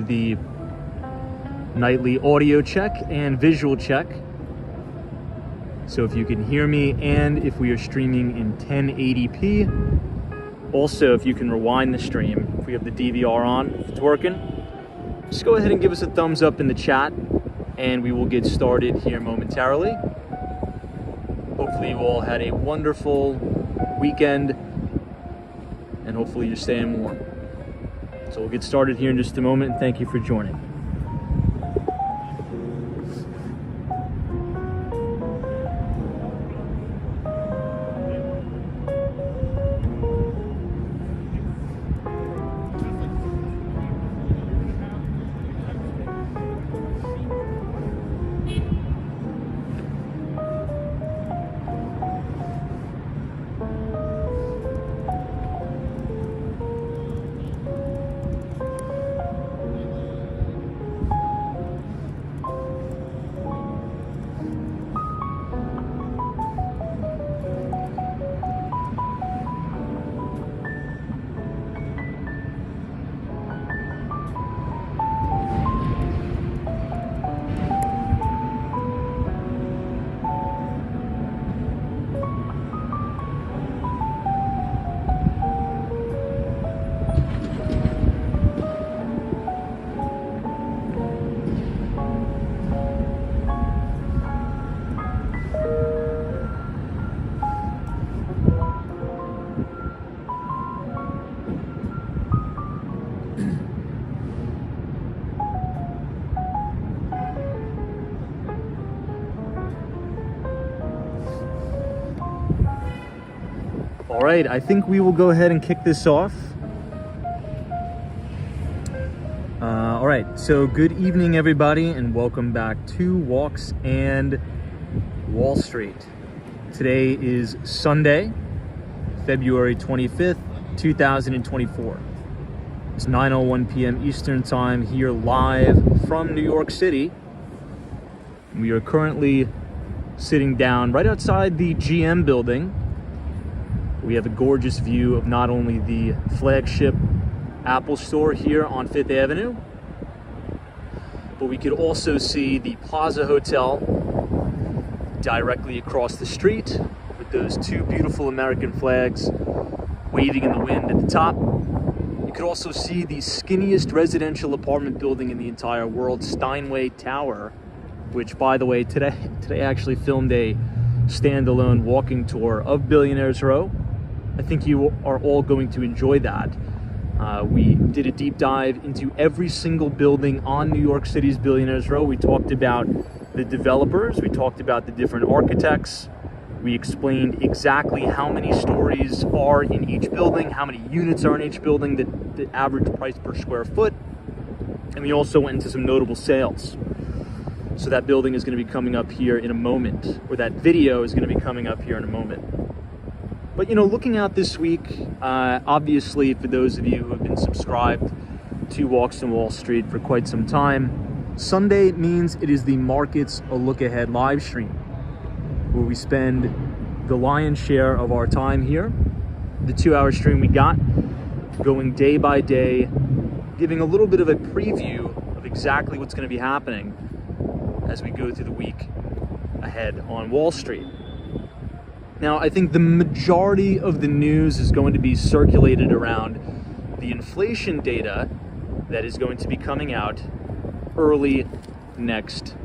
the nightly audio check and visual check. So if you can hear me and if we are streaming in 1080p. Also, if you can rewind the stream, if we have the DVR on, if it's working, just go ahead and give us a thumbs up in the chat and we will get started here momentarily. Hopefully you all had a wonderful weekend and hopefully you're staying warm. So we'll get started here in just a moment, and thank you for joining. All right, I think we will go ahead and kick this off. All right, so good evening, everybody, and welcome back to Walks and Wall Street. Today is Sunday, February 25th, 2024. It's 9:01 p.m. Eastern Time here live from New York City. We are currently sitting down right outside the GM building. We have a gorgeous view of not only the flagship Apple store here on 5th Avenue, but we could also see the Plaza Hotel directly across the street with those two beautiful American flags waving in the wind at the top. You could also see the skinniest residential apartment building in the entire world, Steinway Tower, which, by the way, today I actually filmed a standalone walking tour of Billionaires Row. I think you are all going to enjoy that. We did a deep dive into every single building on New York City's Billionaires Row. We talked about the developers, we talked about the different architects, we explained exactly how many stories are in each building, how many units are in each building, the average price per square foot, and we also went into some notable sales. So that building is going to be coming up here in a moment, or that video is going to be coming up here in a moment. But, you know, looking out this week, obviously for those of you who have been subscribed to Walks on Wall Street for quite some time, Sunday means it is the Markets A Look Ahead live stream, where we spend the lion's share of our time here. The 2-hour stream we got, going day by day, giving a little bit of a preview of exactly what's going to be happening as we go through the week ahead on Wall Street. Now, I think the majority of the news is going to be circulated around the inflation data that is going to be coming out early next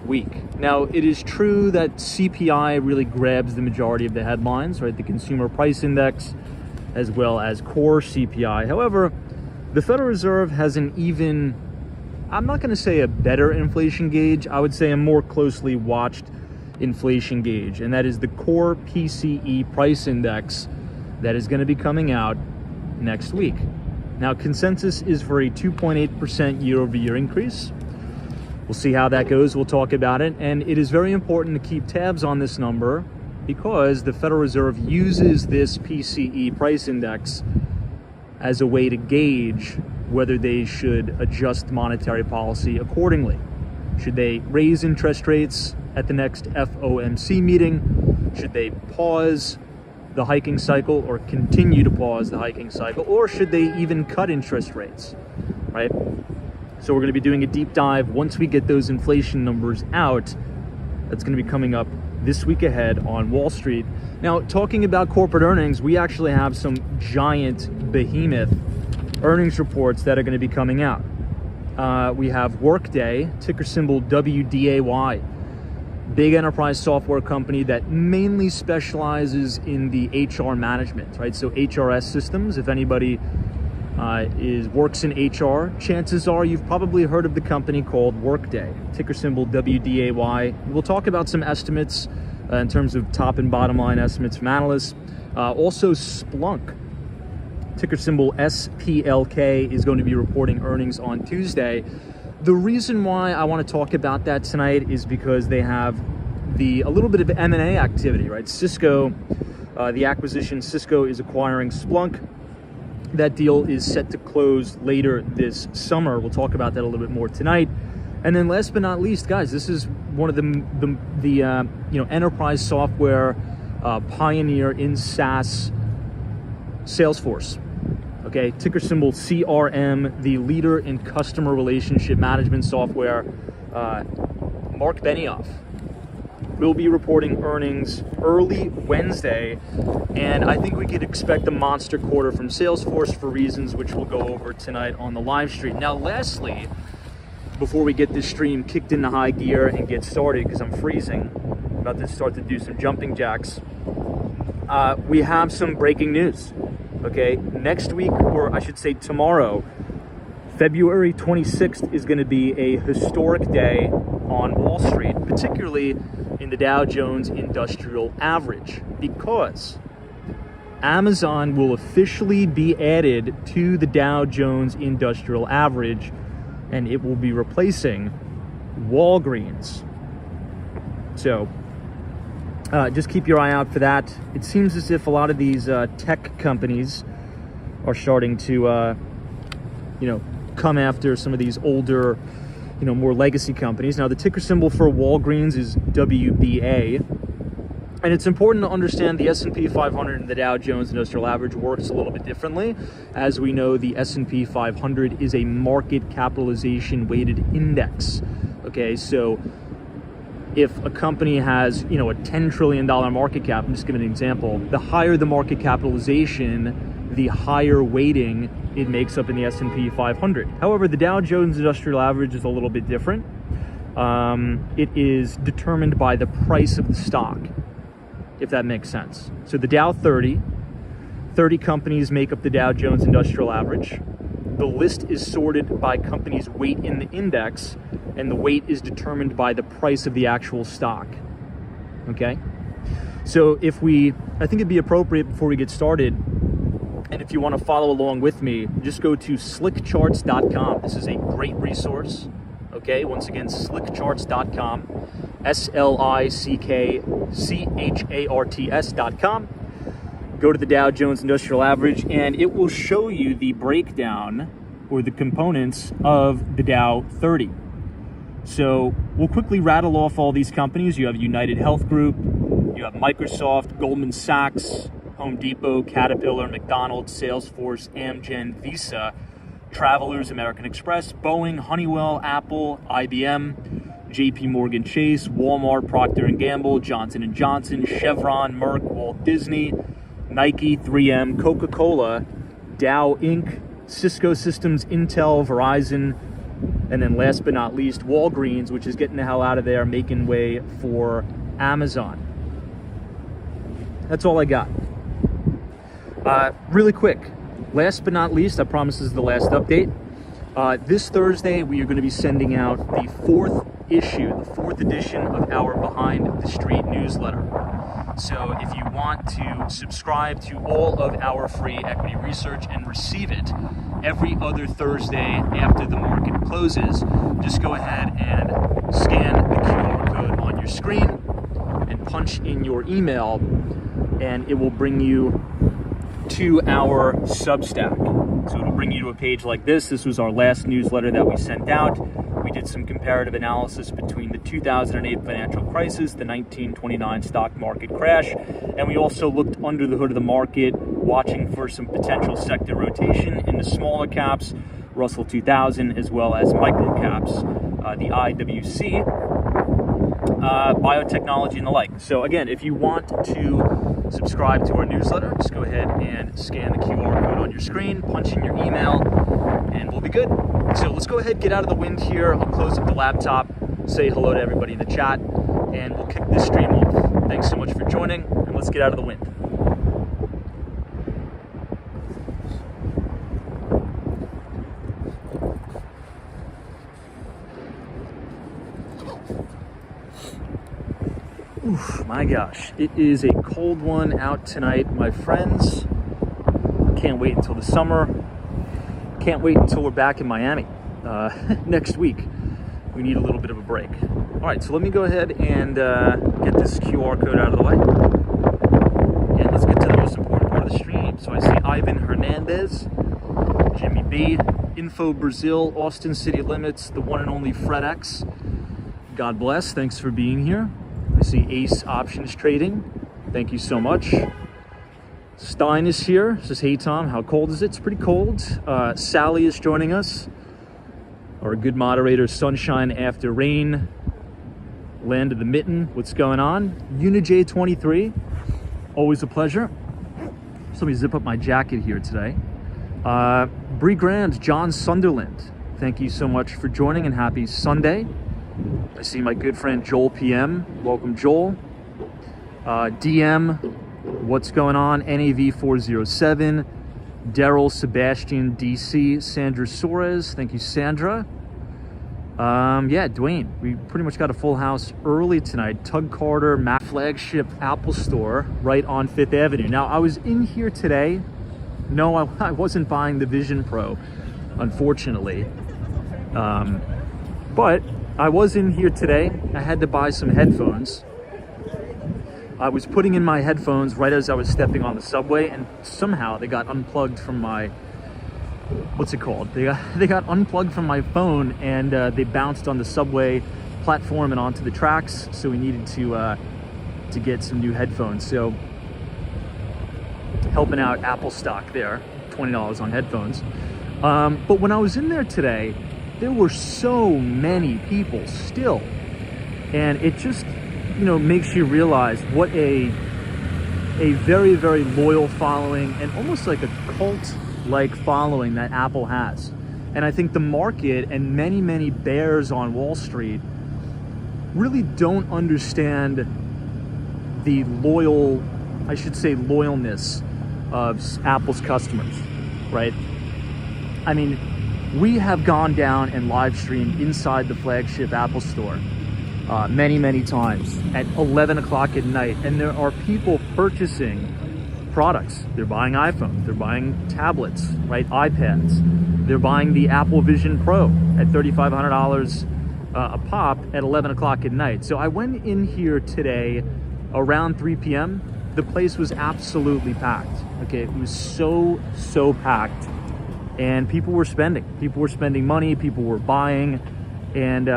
week. Now, it is true that CPI really grabs the majority of the headlines, right? The Consumer Price Index, as well as core CPI. However, the Federal Reserve has an even, I'm not going to say a better inflation gauge, I would say a more closely watched inflation gauge, and that is the core PCE price index that is going to be coming out next week. Now, consensus is for a 2.8% year-over-year increase. We'll see how that goes. We'll talk about it. And it is very important to keep tabs on this number because the Federal Reserve uses this PCE price index as a way to gauge whether they should adjust monetary policy accordingly. Should they raise interest rates at the next FOMC meeting? Should they pause the hiking cycle or continue to pause the hiking cycle? Or should they even cut interest rates, right? So we're going to be doing a deep dive once we get those inflation numbers out. That's going to be coming up this week ahead on Wall Street. Now, talking about corporate earnings, we actually have some giant behemoth earnings reports that are going to be coming out. We have Workday, ticker symbol WDAY, big enterprise software company that mainly specializes in the HR management, right? So HRS systems. If anybody works in HR, chances are you've probably heard of the company called Workday, ticker symbol WDAY. We'll talk about some estimates in terms of top and bottom line estimates from analysts. Also Splunk, ticker symbol SPLK, is going to be reporting earnings on Tuesday. The reason why I want to talk about that tonight is because they have a little bit of M&A activity, right? Cisco, the acquisition, Cisco is acquiring Splunk. That deal is set to close later this summer. We'll talk about that a little bit more tonight. And then last but not least, guys, this is one of the enterprise software pioneer in SaaS, Salesforce. Okay, ticker symbol CRM, the leader in customer relationship management software. Mark Benioff will be reporting earnings early Wednesday, and I think we could expect a monster quarter from Salesforce for reasons which we'll go over tonight on the live stream. Now, lastly, before we get this stream kicked into high gear and get started, because I'm freezing, I'm about to start to do some jumping jacks, we have some breaking news. Okay, next week, or I should say tomorrow, February 26th is going to be a historic day on Wall Street, particularly in the Dow Jones Industrial Average, because Amazon will officially be added to the Dow Jones Industrial Average, and it will be replacing Walgreens. So just keep your eye out for that. It seems as if a lot of these tech companies are starting to come after some of these older, more legacy companies. Now, the ticker symbol for Walgreens is WBA, and it's important to understand the S&P 500 and the Dow Jones Industrial Average works a little bit differently. As we know, the S&P 500 is a market capitalization weighted index. Okay, so if a company has, a $10 trillion market cap, I'm just giving an example, the higher the market capitalization, the higher weighting it makes up in the S&P 500. However, the Dow Jones Industrial Average is a little bit different. It is determined by the price of the stock, if that makes sense. So the Dow 30 companies make up the Dow Jones Industrial Average. The list is sorted by companies' weight in the index, and the weight is determined by the price of the actual stock. Okay? So I think it'd be appropriate before we get started, and if you want to follow along with me, just go to slickcharts.com. This is a great resource. Okay, once again, slickcharts.com, SLICKCHARTS.com. Go to the Dow Jones Industrial Average, and it will show you the breakdown or the components of the Dow 30. So we'll quickly rattle off all these companies. You have United Health Group, you have Microsoft, Goldman Sachs, Home Depot, Caterpillar, McDonald's, Salesforce, Amgen, Visa, Travelers, American Express, Boeing, Honeywell, Apple, IBM, JP Morgan Chase, Walmart, Procter & Gamble, Johnson & Johnson, Chevron, Merck, Walt Disney, Nike, 3M, Coca-Cola, Dow Inc., Cisco Systems, Intel, Verizon, and then last but not least, Walgreens, which is getting the hell out of there, making way for Amazon. That's all I got. Really quick, last but not least, I promise this is the last update. This Thursday, we are going to be sending out the fourth edition of our Behind the Street newsletter. So if you want to subscribe to all of our free equity research and receive it every other Thursday after the market closes, just go ahead and scan the QR code on your screen and punch in your email, and it will bring you to our Substack. So it'll bring you to a page like this. This was our last newsletter that we sent out. We did some comparative analysis between the 2008 financial crisis, the 1929 stock market crash, and we also looked under the hood of the market, watching for some potential sector rotation in the smaller caps, Russell 2000, as well as microcaps, the IWC, biotechnology, and the like. So again, if you want to subscribe to our newsletter, just go ahead and scan the QR code on your screen, punch in your email, and we'll be good. So let's go ahead, get out of the wind here. I'll close up the laptop, say hello to everybody in the chat, and we'll kick this stream off. Thanks so much for joining, and let's get out of the wind. Oof, my gosh, it is a cold one out tonight, my friends. Can't wait until the summer. Can't wait until we're back in Miami next week. We need a little bit of a break. All right, so let me go ahead and get this QR code out of the way. And let's get to the most important part of the stream. So I see Ivan Hernandez, Jimmy B, Info Brazil, Austin City Limits, the one and only Fred X. God bless, thanks for being here. I see Ace Options Trading. Thank you so much. Stein is here. Says, hey Tom, how cold is it? It's pretty cold. Sally is joining us. Our good moderator, Sunshine After Rain. Land of the Mitten. What's going on? UniJ23. Always a pleasure. So let me zip up my jacket here today. Bree Grand, John Sunderland. Thank you so much for joining and happy Sunday. I see my good friend Joel PM. Welcome, Joel. DM, what's going on? NAV 407. Daryl Sebastian DC. Sandra Suarez. Thank you, Sandra. Yeah, Dwayne. We pretty much got a full house early tonight. Tug Carter, Mac flagship Apple store right on 5th Avenue. Now, I was in here today. No, I wasn't buying the Vision Pro, unfortunately. But I was in here today. I had to buy some headphones. I was putting in my headphones right as I was stepping on the subway, and somehow they got unplugged from my, what's it called? They got unplugged from my phone, and they bounced on the subway platform and onto the tracks. So we needed to get some new headphones. So helping out Apple stock there, $20 on headphones. But when I was in there today, there were so many people still, and it just, makes you realize what a very, very loyal following and almost like a cult-like following that Apple has. And I think the market and many, many bears on Wall Street really don't understand the loyalness of Apple's customers, right? I mean, we have gone down and live streamed inside the flagship Apple store many, many times at 11 o'clock at night. And there are people purchasing products. They're buying iPhones, they're buying tablets, right? iPads. They're buying the Apple Vision Pro at $3,500 a pop at 11 o'clock at night. So I went in here today around 3 p.m. The place was absolutely packed. Okay, it was so packed. And people were spending money, people were buying. And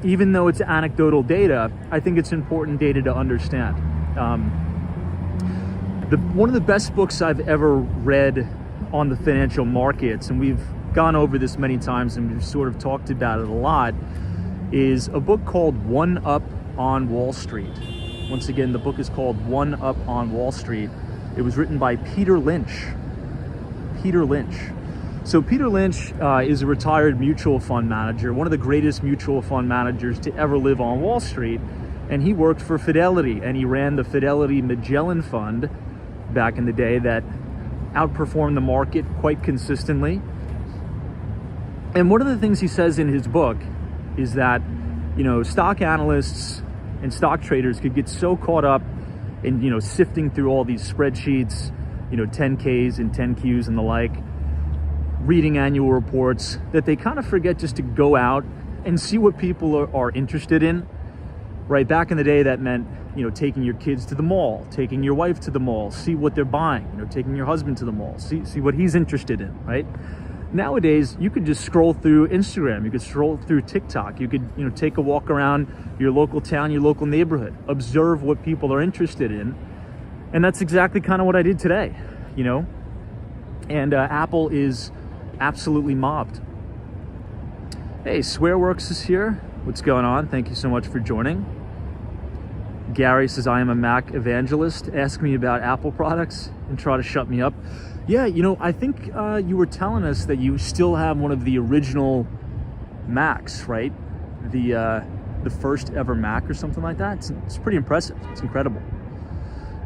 even though it's anecdotal data, I think it's important data to understand. One of the best books I've ever read on the financial markets, and we've gone over this many times and we've sort of talked about it a lot, is a book called One Up on Wall Street. Once again, the book is called One Up on Wall Street. It was written by Peter Lynch. So Peter Lynch is a retired mutual fund manager, one of the greatest mutual fund managers to ever live on Wall Street. And he worked for Fidelity, and he ran the Fidelity Magellan Fund back in the day that outperformed the market quite consistently. And one of the things he says in his book is that, stock analysts and stock traders could get so caught up in, sifting through all these spreadsheets, 10Ks and 10Qs and the like, reading annual reports, that they kind of forget just to go out and see what people are interested in. Right, back in the day, that meant, taking your kids to the mall, taking your wife to the mall, see what they're buying, taking your husband to the mall, see what he's interested in, right? Nowadays, you could just scroll through Instagram, you could scroll through TikTok, you could, take a walk around your local town, your local neighborhood, observe what people are interested in. And that's exactly kind of what I did today, And Apple is absolutely mobbed Hey, Swearworks is here. What's going on? Thank you so much for joining. Gary says, I am a Mac evangelist. Ask me about Apple products and try to shut me up. Yeah, you know, I think you were telling us that you still have one of the original Macs, right? The first ever Mac or something like that. It's pretty impressive. It's incredible.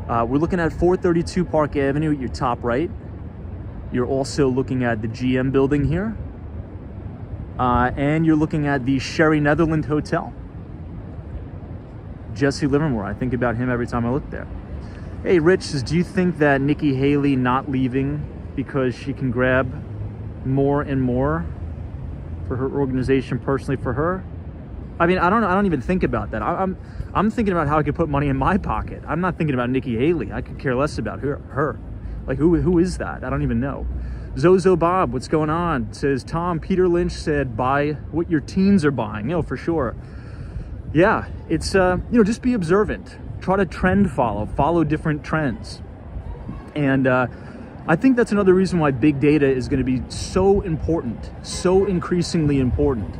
We're looking at 432 Park Avenue at your top right. You're also looking at the GM building here. And you're looking at the Sherry Netherland Hotel. Jesse Livermore, I think about him every time I look there. Hey, Rich says, do you think that Nikki Haley not leaving because she can grab more and more for her organization, personally for her? I mean, I don't even think about that. I'm thinking about how I could put money in my pocket. I'm not thinking about Nikki Haley. I could care less about her. Like, who is that? I don't even know. Zozo Bob, what's going on? Says, Tom, Peter Lynch said, buy what your teens are buying. You know, for sure. Yeah, it's, you know, just be observant. Try to trend follow different trends. And I think that's another reason why big data is going to be so important, so increasingly important.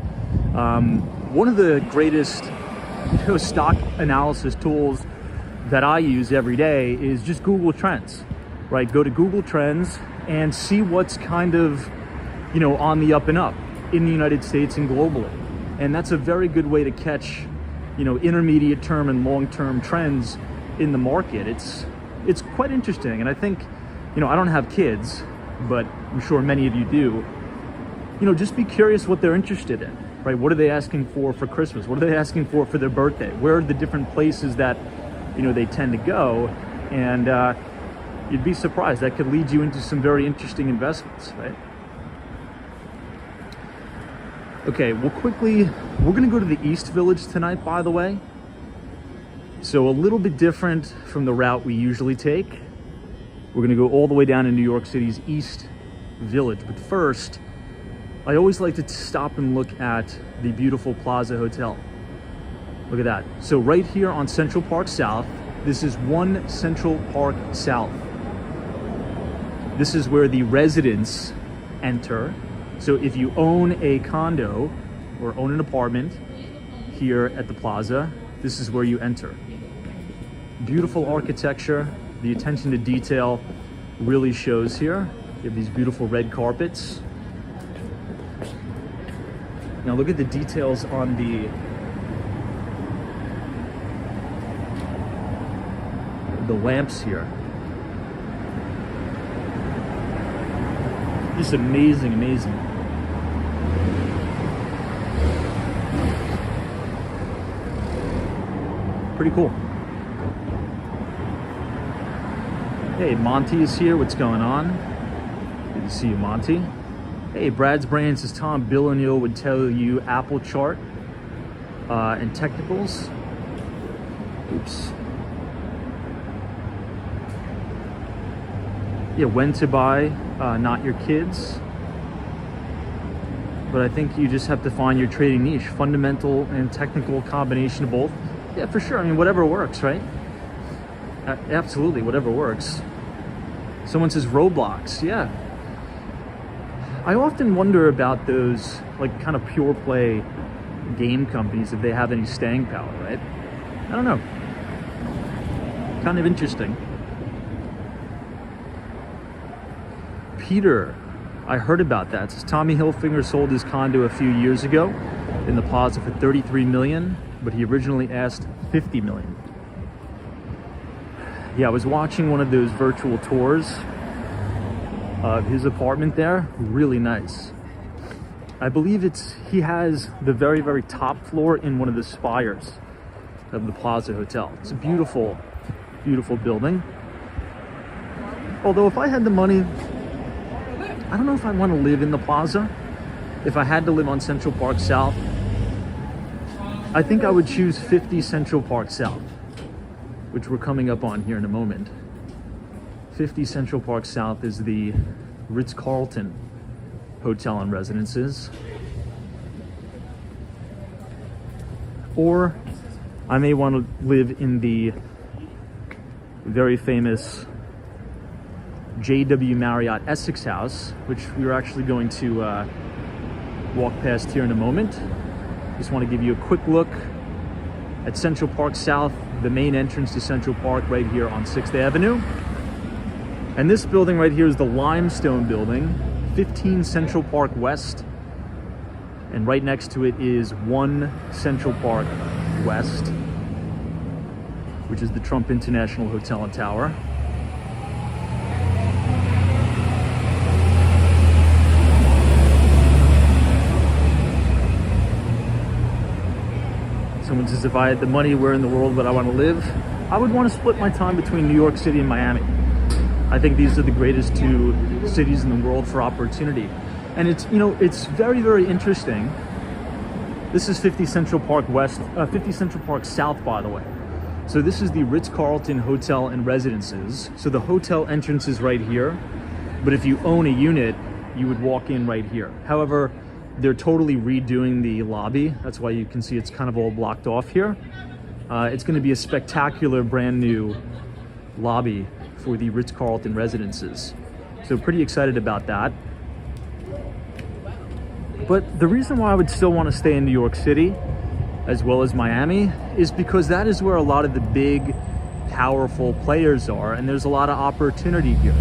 One of the greatest, you know, stock analysis tools that I use every day is just Google Trends, right? Go to Google Trends and see what's kind of, you know, on the up and up in the United States and globally. And that's a very good way to catch, you know, intermediate term and long-term trends in the market. It's quite interesting. And I think, you know, I don't have kids, but I'm sure many of you do. You know, just be curious what they're interested in, right? What are they asking for Christmas? What are they asking for their birthday? Where are the different places that, you know, they tend to go? And you'd be surprised. That could lead you into some very interesting investments, right? Okay, well, quickly, we're gonna go to the East Village tonight, by the way. So a little bit different from the route we usually take. We're gonna go all the way down to New York City's East Village. But first, I always like to stop and look at the beautiful Plaza Hotel. Look at that. So right here on Central Park South, this is 1 Central Park South. This is where the residents enter. So if you own a condo or own an apartment here at the Plaza, this is where you enter. Beautiful architecture. The attention to detail really shows here. You have these beautiful red carpets. Now look at the details on the lamps here. Just amazing, amazing. Pretty cool. Hey, Monty is here. What's going on? Good to see you, Monty. Hey, Brad's Brain says, Tom, Bill O'Neill would tell you Apple chart and technicals. Oops. Yeah, when to buy, not your kids. But I think you just have to find your trading niche, fundamental and technical combination of both. Yeah, for sure. I mean, whatever works, right? Absolutely, whatever works. Someone says Roblox. Yeah. I often wonder about those, like, kind of pure play game companies, if they have any staying power, right? I don't know. Kind of interesting. Peter, I heard about that. Says Tommy Hilfiger sold his condo a few years ago in the Plaza for $33 million, but he originally asked $50 million. Yeah, I was watching one of those virtual tours of his apartment there. Really nice. I believe he has the very, very top floor in one of the spires of the Plaza Hotel. It's a beautiful, beautiful building. Although if I had the money, I don't know if I want to live in the Plaza. If I had to live on Central Park South, I think I would choose 50 Central Park South, which we're coming up on here in a moment. 50 Central Park South is the Ritz-Carlton Hotel and Residences. Or I may want to live in the very famous J.W. Marriott Essex House, which we were actually going to walk past here in a moment. Just want to give you a quick look at Central Park South, the main entrance to Central Park right here on 6th Avenue. And this building right here is the Limestone Building, 15 Central Park West. And right next to it is 1 Central Park West, which is the Trump International Hotel and Tower. Someone says, if I had the money, where in the world would I want to live? I would want to split my time between New York City and Miami. I think these are the greatest 2 cities in the world for opportunity. And it's, you know, it's very, very interesting. This is 50 Central Park West, 50 Central Park South, by the way. So this is the Ritz-Carlton Hotel and Residences. So the hotel entrance is right here, but if you own a unit, you would walk in right here. However, they're totally redoing the lobby. That's why you can see it's kind of all blocked off here. It's going to be a spectacular brand new lobby for the Ritz-Carlton Residences. So pretty excited about that. But the reason why I would still want to stay in New York City as well as Miami is because that is where a lot of the big, powerful players are, and there's a lot of opportunity here.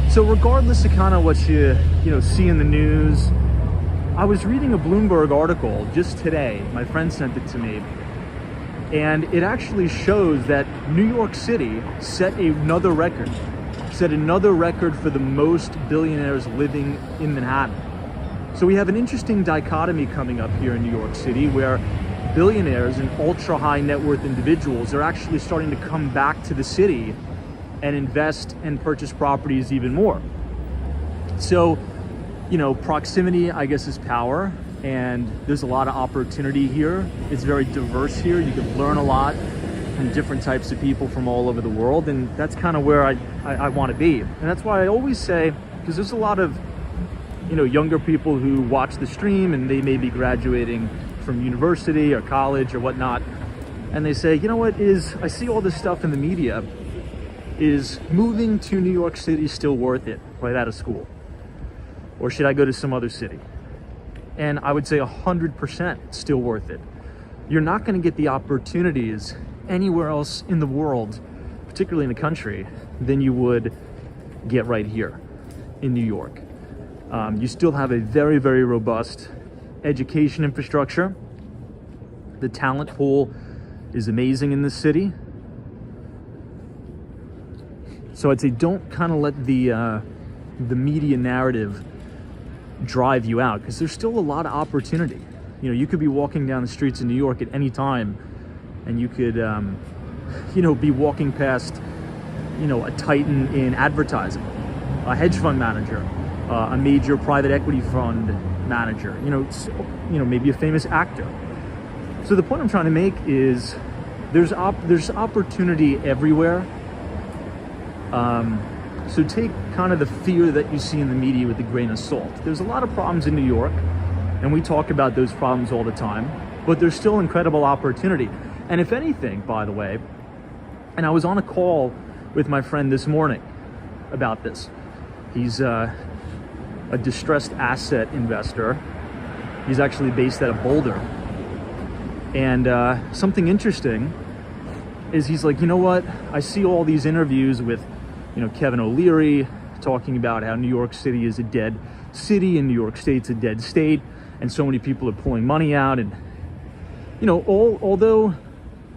So regardless of kind of what you see in the news, I was reading a Bloomberg article just today. My friend sent it to me. And it actually shows that New York City set another record for the most billionaires living in Manhattan. So we have an interesting dichotomy coming up here in New York City where billionaires and ultra high net worth individuals are actually starting to come back to the city and invest and purchase properties even more. So, you know, proximity, I guess, is power, and there's a lot of opportunity here. It's very diverse here. You can learn a lot from different types of people from all over the world, and that's kind of where I want to be. And that's why I always say, because there's a lot of, you know, younger people who watch the stream and they may be graduating from university or college or whatnot, and they say, you know what, I see all this stuff in the media, is moving to New York City still worth it right out of school? Or should I go to some other city? And I would say 100% still worth it. You're not going to get the opportunities anywhere else in the world, particularly in the country, than you would get right here in New York. You still have a very, very robust education infrastructure. The talent pool is amazing in this city. So I'd say don't kind of let the media narrative drive you out, because there's still a lot of opportunity. You know, you could be walking down the streets in New York at any time, and you could, be walking past, a titan in advertising, a hedge fund manager, a major private equity fund manager, maybe a famous actor. So the point I'm trying to make is there's opportunity everywhere. So take kind of the fear that you see in the media with a grain of salt. There's a lot of problems in New York, and we talk about those problems all the time, but there's still incredible opportunity. And if anything, by the way, and I was on a call with my friend this morning about this. He's a distressed asset investor. He's actually based out of Boulder. And something interesting is he's like, you know what? I see all these interviews with, Kevin O'Leary talking about how New York City is a dead city and New York State's a dead state, and so many people are pulling money out. And, although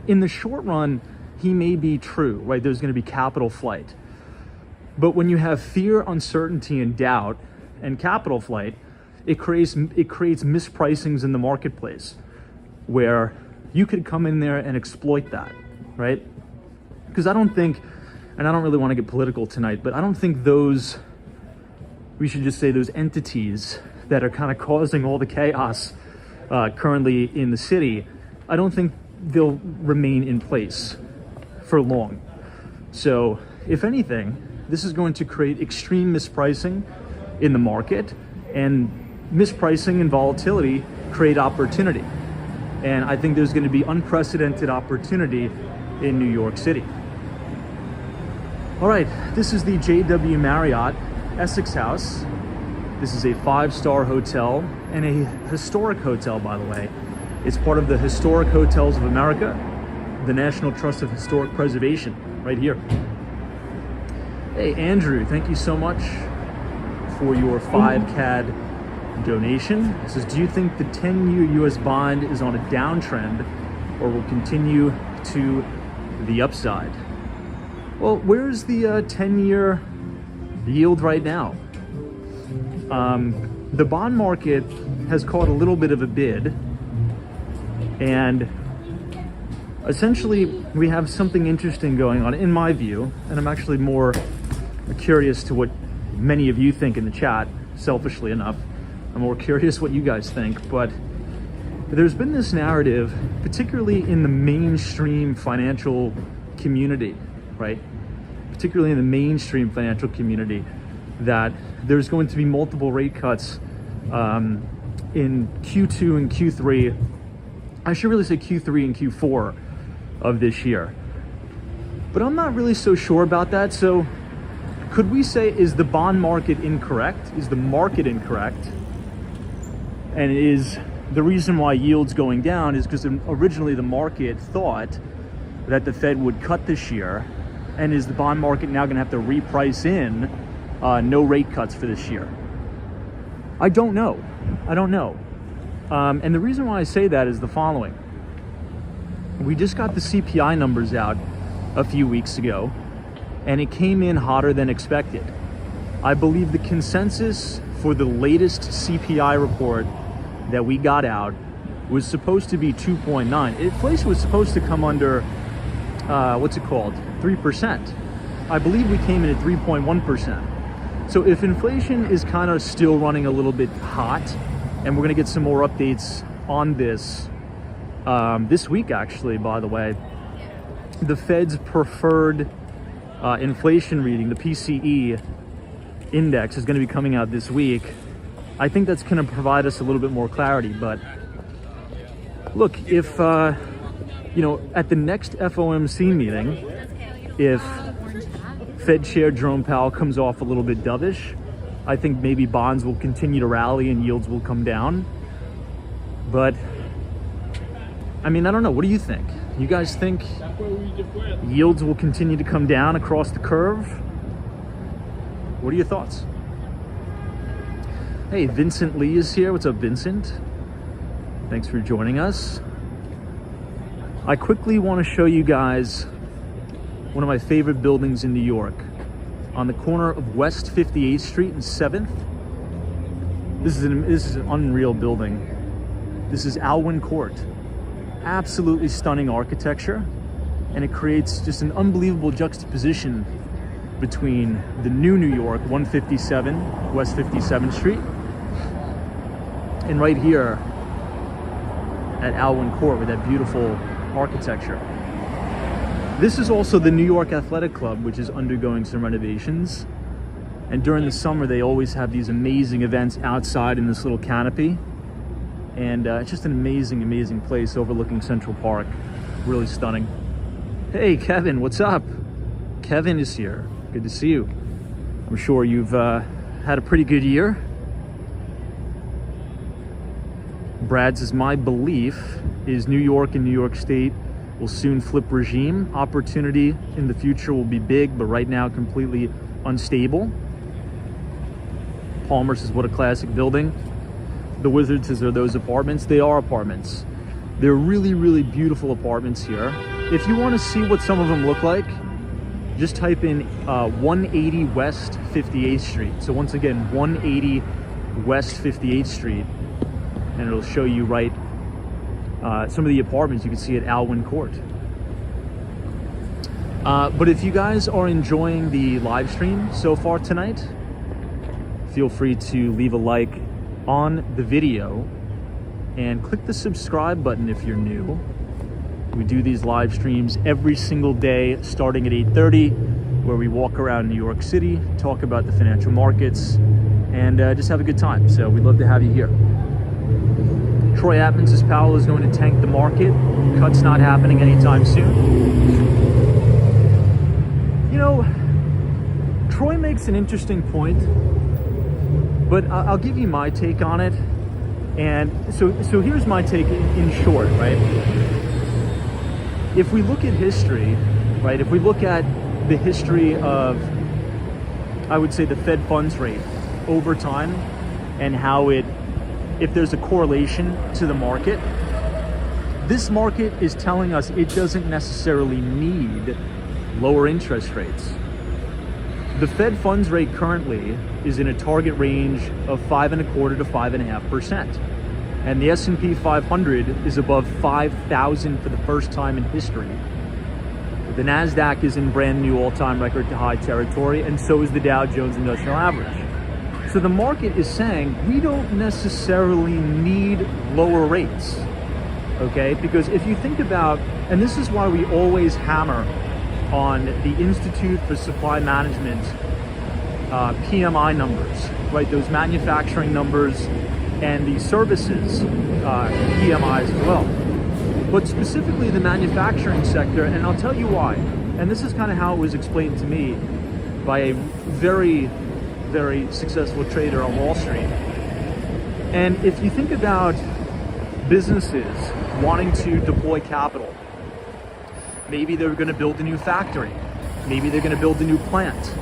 in the short run, he may be true, right? There's going to be capital flight. But when you have fear, uncertainty, and doubt, and capital flight, it creates mispricings in the marketplace where you could come in there and exploit that, right? Because I don't think, and I don't really want to get political tonight, but I don't think we should just say those entities that are kind of causing all the chaos currently in the city, I don't think they'll remain in place for long. So if anything, this is going to create extreme mispricing in the market, and mispricing and volatility create opportunity. And I think there's going to be unprecedented opportunity in New York City. All right, this is the JW Marriott Essex House This is a 5-star hotel and a historic hotel, by the way. It's part of the Historic Hotels of America, the National Trust of Historic Preservation, right here. Hey, Andrew, thank you so much for your 5 CAD donation. It says, do you think the 10-year US bond is on a downtrend or will continue to the upside? Well, where's the 10-year yield right now? The bond market has caught a little bit of a bid, and essentially we have something interesting going on in my view, and I'm actually more curious to what many of you think in the chat. Selfishly enough, I'm more curious what you guys think, but there's been this narrative, particularly in the mainstream financial community, right? Particularly in the mainstream financial community, that there's going to be multiple rate cuts in Q2 and Q3. I should really say Q3 and Q4 of this year. But I'm not really so sure about that. So could we say, is the bond market incorrect? Is the market incorrect? And is the reason why yield's going down is because originally the market thought that the Fed would cut this year, and is the bond market now gonna have to reprice in no rate cuts for this year? I don't know. And the reason why I say that is the following. We just got the CPI numbers out a few weeks ago, and it came in hotter than expected. I believe the consensus for the latest CPI report that we got out was supposed to be 2.9. Inflation was supposed to come under, 3%. I believe we came in at 3.1%. So if inflation is kind of still running a little bit hot, and we're gonna get some more updates on this this week, actually, by the way, the Fed's preferred inflation reading, the PCE index, is gonna be coming out this week. I think that's gonna provide us a little bit more clarity. But look, if, at the next FOMC meeting, if Fed Chair Jerome Powell comes off a little bit dovish, I think maybe bonds will continue to rally and yields will come down. But, I mean, I don't know. What do you think? You guys think yields will continue to come down across the curve? What are your thoughts? Hey, Vincent Lee is here. What's up, Vincent? Thanks for joining us. I quickly want to show you guys one of my favorite buildings in New York, on the corner of West 58th Street and 7th. This is an unreal building. This is Alwyn Court. Absolutely stunning architecture, and it creates just an unbelievable juxtaposition between the new New York, 157 West 57th Street, and right here at Alwyn Court with that beautiful architecture. This is also the New York Athletic Club, which is undergoing some renovations. And during the summer, they always have these amazing events outside in this little canopy. And it's just an amazing, amazing place overlooking Central Park. Really stunning. Hey, Kevin, what's up? Kevin is here. Good to see you. I'm sure you've had a pretty good year. Brad says, my belief is New York and New York State will soon flip regime. Opportunity in the future will be big, but right now completely unstable. Palmer says, what a classic building. The Wizard says, are those apartments? They are apartments. They're really, really beautiful apartments here. If you want to see what some of them look like, just type in 180 West 58th Street. So once again, 180 West 58th Street, and it'll show you right some of the apartments you can see at Alwyn Court. But if you guys are enjoying the live stream so far tonight, feel free to leave a like on the video and click the subscribe button if you're new. We do these live streams every single day starting at 8:30, where we walk around New York City, talk about the financial markets, and just have a good time. So we'd love to have you here. Troy Atman says Powell is going to tank the market. Cuts not happening anytime soon. You know, Troy makes an interesting point. But I'll give you my take on it. And so here's my take in short, right? If we look at history, right? If we look at the history of, I would say, the Fed funds rate over time and how if there's a correlation to the market, this market is telling us it doesn't necessarily need lower interest rates. The Fed funds rate currently is in a target range of 5.25% to 5.5%. And the S&P 500 is above 5,000 for the first time in history. The NASDAQ is in brand new all-time record high territory, and so is the Dow Jones Industrial Average. So the market is saying we don't necessarily need lower rates, okay? Because if you think about, and this is why we always hammer on the Institute for Supply Management PMI numbers, right? Those manufacturing numbers and the services PMIs as well. But specifically the manufacturing sector, and I'll tell you why. And this is kind of how it was explained to me by a very, very successful trader on Wall Street. And if you think about businesses wanting to deploy capital, maybe they're going to build a new factory. Maybe they're going to build a new plant.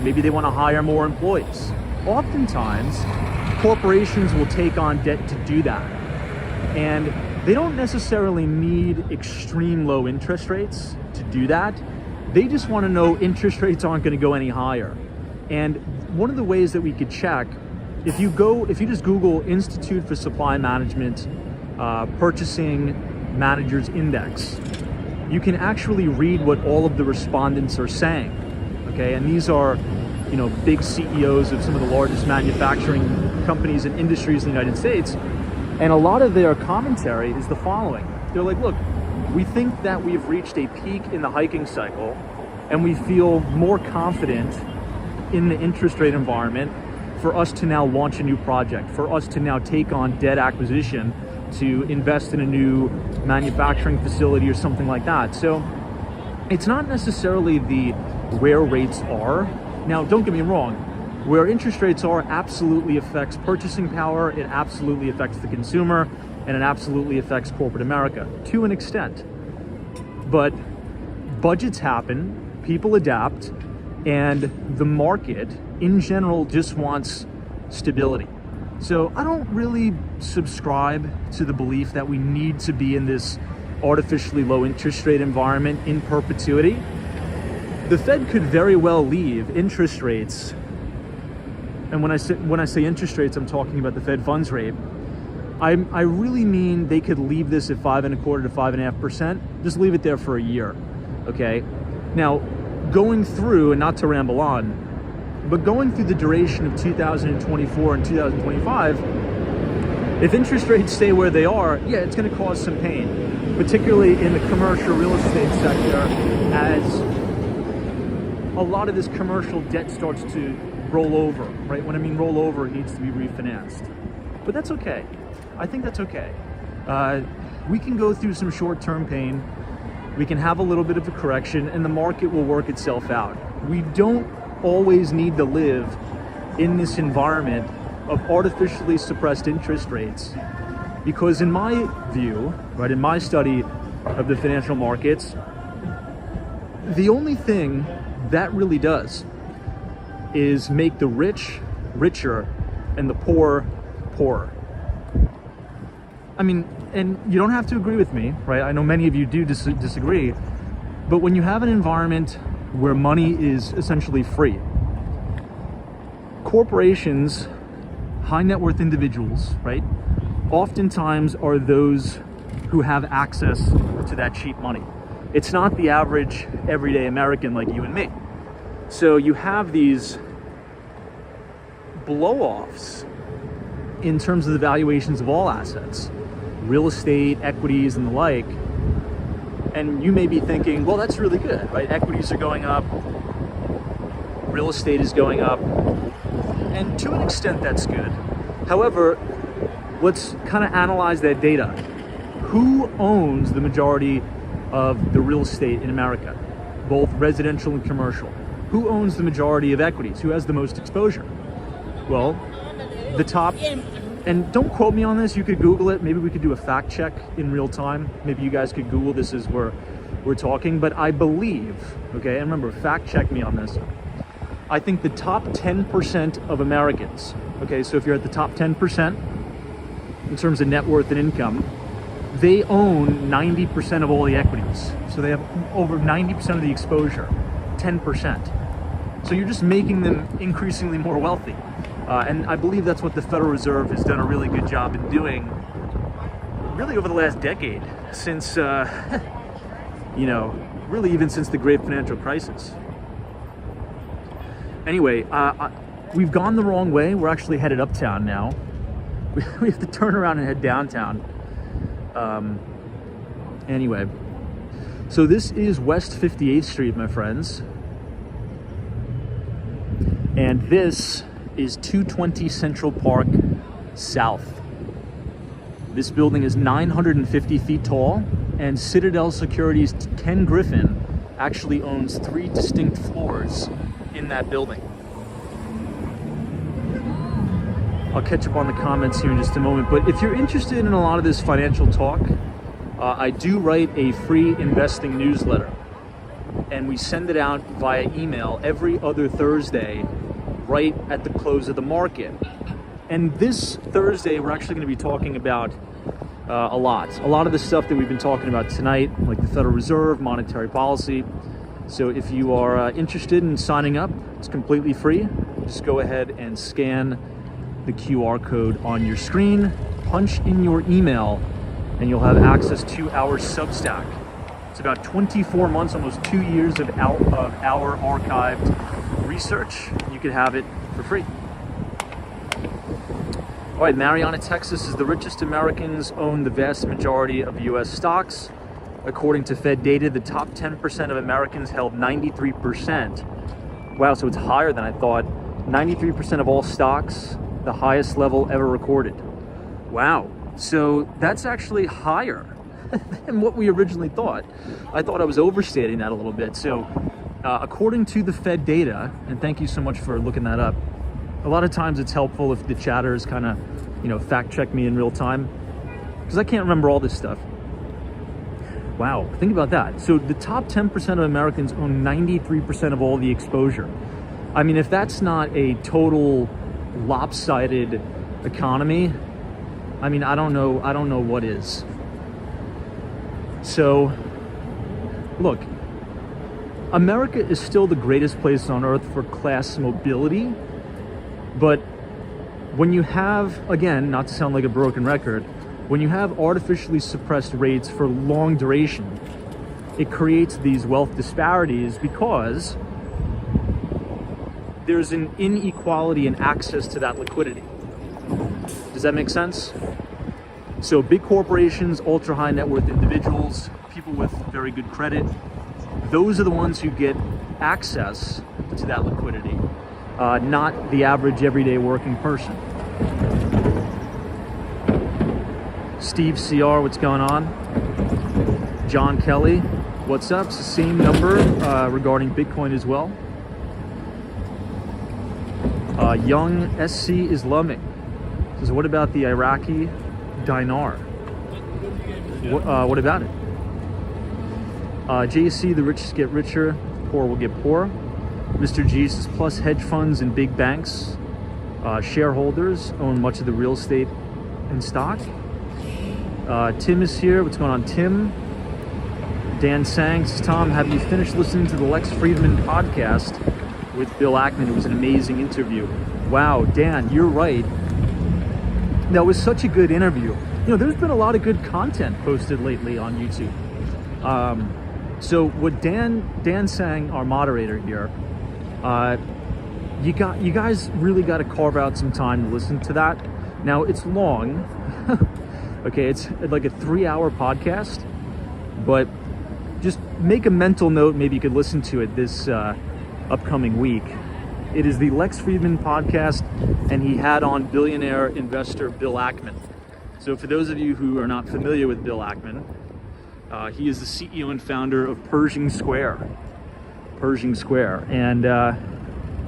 Maybe they want to hire more employees. Oftentimes, corporations will take on debt to do that. And they don't necessarily need extreme low interest rates to do that. They just want to know interest rates aren't going to go any higher. And one of the ways that we could check, if you just Google Institute for Supply Management Purchasing Managers Index, you can actually read what all of the respondents are saying, okay? And these are, big CEOs of some of the largest manufacturing companies and industries in the United States. And a lot of their commentary is the following. They're like, look, we think that we've reached a peak in the hiking cycle, and we feel more confident in the interest rate environment for us to now launch a new project, for us to now take on debt acquisition to invest in a new manufacturing facility or something like that. So it's not necessarily where rates are. Now, don't get me wrong, where interest rates are absolutely affects purchasing power, it absolutely affects the consumer, and it absolutely affects corporate America to an extent. But budgets happen, people adapt, and the market in general just wants stability. So I don't really subscribe to the belief that we need to be in this artificially low interest rate environment in perpetuity. The Fed could very well leave interest rates, and when I say interest rates, I'm talking about the Fed funds rate. I really mean they could leave this at 5.25% to 5.5%. Just leave it there for a year, okay? Now, going through, and not to ramble on, but going through the duration of 2024 and 2025, if interest rates stay where they are, yeah, it's going to cause some pain, particularly in the commercial real estate sector, as a lot of this commercial debt starts to roll over, right? When I mean roll over, it needs to be refinanced. But that's okay. I think that's okay. We can go through some short-term pain. We can have a little bit of a correction, and the market will work itself out. We don't always need to live in this environment of artificially suppressed interest rates, because in my view, right, in my study of the financial markets, the only thing that really does is make the rich richer and the poor poorer. I mean, and you don't have to agree with me, right? I know many of you do disagree, but when you have an environment where money is essentially free, corporations, high net worth individuals, right, oftentimes are those who have access to that cheap money. It's not the average everyday American like you and me. So you have these blow-offs in terms of the valuations of all assets, real estate, equities, and the like. And you may be thinking, well, that's really good, right? Equities are going up, real estate is going up, and to an extent that's good. However, let's kind of analyze that data. Who owns the majority of the real estate in America, both residential and commercial? Who owns the majority of equities? Who has the most exposure? Well, the top, and don't quote me on this, you could Google it, maybe we could do a fact check in real time, maybe you guys could Google this as we're talking, but I believe, okay, and remember, fact check me on this, I think the top 10% of Americans, okay, so if you're at the top 10% in terms of net worth and income, they own 90% of all the equities. So they have over 90% of the exposure, 10%. So you're just making them increasingly more wealthy. And I believe that's what the Federal Reserve has done a really good job in doing really over the last decade, since, really even since the great financial crisis. Anyway, we've gone the wrong way. We're actually headed uptown now. We have to turn around and head downtown. Anyway, so this is West 58th Street, my friends. And this is 220 Central Park South. This building is 950 feet tall, and Citadel Securities' Ken Griffin actually owns 3 distinct floors in that building. I'll catch up on the comments here in just a moment, but if you're interested in a lot of this financial talk, I do write a free investing newsletter, and we send it out via email every other Thursday right at the close of the market. And this Thursday, we're actually going to be talking about a lot of the stuff that we've been talking about tonight, like the Federal Reserve, monetary policy. So if you are interested in signing up, it's completely free. Just go ahead and scan the QR code on your screen, punch in your email, and you'll have access to our Substack. It's about 24 months, almost 2 years of our archived research. You could have it for free. All right, Mariana, Texas is the richest Americans own the vast majority of U.S. stocks. According to Fed data, the top 10% of Americans held 93%. Wow, so it's higher than I thought. 93% of all stocks, the highest level ever recorded. Wow, so that's actually higher than what we originally thought. I thought I was overstating that a little bit. So according to the Fed data, and thank you so much for looking that up, a lot of times it's helpful if the chatters kind of, fact check me in real time, because I can't remember all this stuff. Wow, think about that. So the top 10% of Americans own 93% of all the exposure. I mean, if that's not a total lopsided economy, I mean, I don't know what is. So, look, America is still the greatest place on earth for class mobility, but when you have, again, not to sound like a broken record, when you have artificially suppressed rates for long duration, it creates these wealth disparities because there's an inequality in access to that liquidity. Does that make sense? So big corporations, ultra high net worth individuals, people with very good credit, those are the ones who get access to that liquidity, not the average everyday working person. Steve CR, what's going on? John Kelly, what's up? It's the same number regarding Bitcoin as well. Young SC Islamic says, what about the Iraqi dinar? What about it? JC, the rich get richer, poor will get poorer. Mr. Jesus plus hedge funds and big banks. Shareholders own much of the real estate and stock. Tim is here. What's going on, Tim? Dan Sang says, Tom, have you finished listening to the Lex Friedman podcast with Bill Ackman? It was an amazing interview. Wow, Dan, you're right. That was such a good interview. There's been a lot of good content posted lately on YouTube. So what Dan Sang, our moderator here, you guys really got to carve out some time to listen to that. Now it's long. Okay, it's like a 3-hour podcast, but just make a mental note. Maybe you could listen to it this upcoming week. It is the Lex Friedman podcast, and he had on billionaire investor Bill Ackman. So for those of you who are not familiar with Bill Ackman, he is the CEO and founder of Pershing Square, and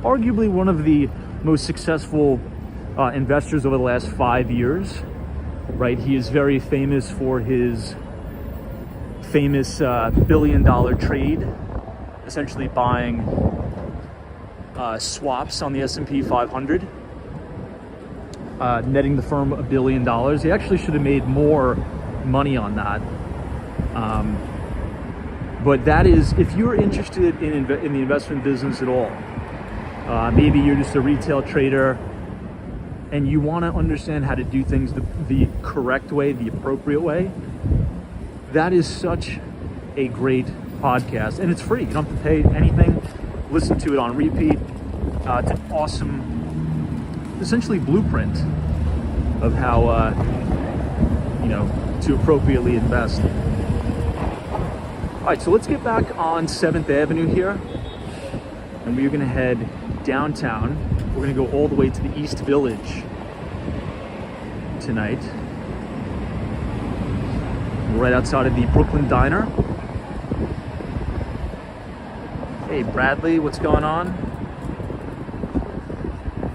arguably one of the most successful investors over the last 5 years, right? He is very famous for his famous billion-dollar trade, essentially buying swaps on the S&P 500, netting the firm $1 billion. He actually should have made more money on that. But that is, if you're interested in the investment business at all, maybe you're just a retail trader and you want to understand how to do things the correct way, the appropriate way, that is such a great podcast. And it's free. You don't have to pay anything. Listen to it on repeat. It's an awesome, essentially, blueprint of how, to appropriately invest. All right, so let's get back on 7th Avenue here. And we're going to head downtown. We're going to go all the way to the East Village tonight. We're right outside of the Brooklyn Diner. Hey, Bradley, what's going on?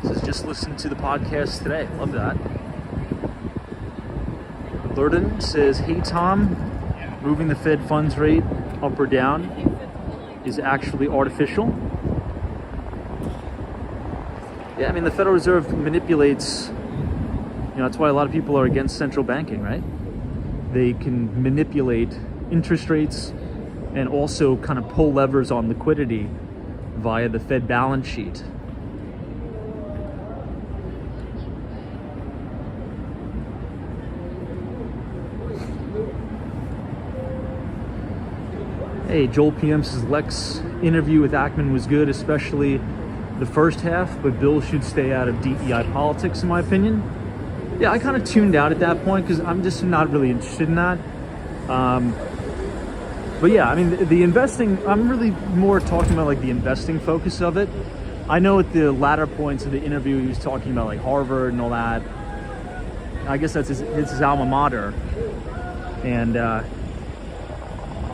Says just listen to the podcast today. Love that. Lurden says, hey, Tom, moving the Fed funds rate up or down is actually artificial. Yeah, I mean, the Federal Reserve manipulates, that's why a lot of people are against central banking, right? They can manipulate interest rates and also kind of pull levers on liquidity via the Fed balance sheet. Hey, Joel PM says Lex interview with Ackman was good, especially the first half, but Bill should stay out of DEI politics, in my opinion. Yeah, I kind of tuned out at that point because I'm just not really interested in that. But yeah, I mean, the investing, I'm really more talking about like the investing focus of it. I know at the latter points of the interview, he was talking about like Harvard and all that. I guess that's his alma mater and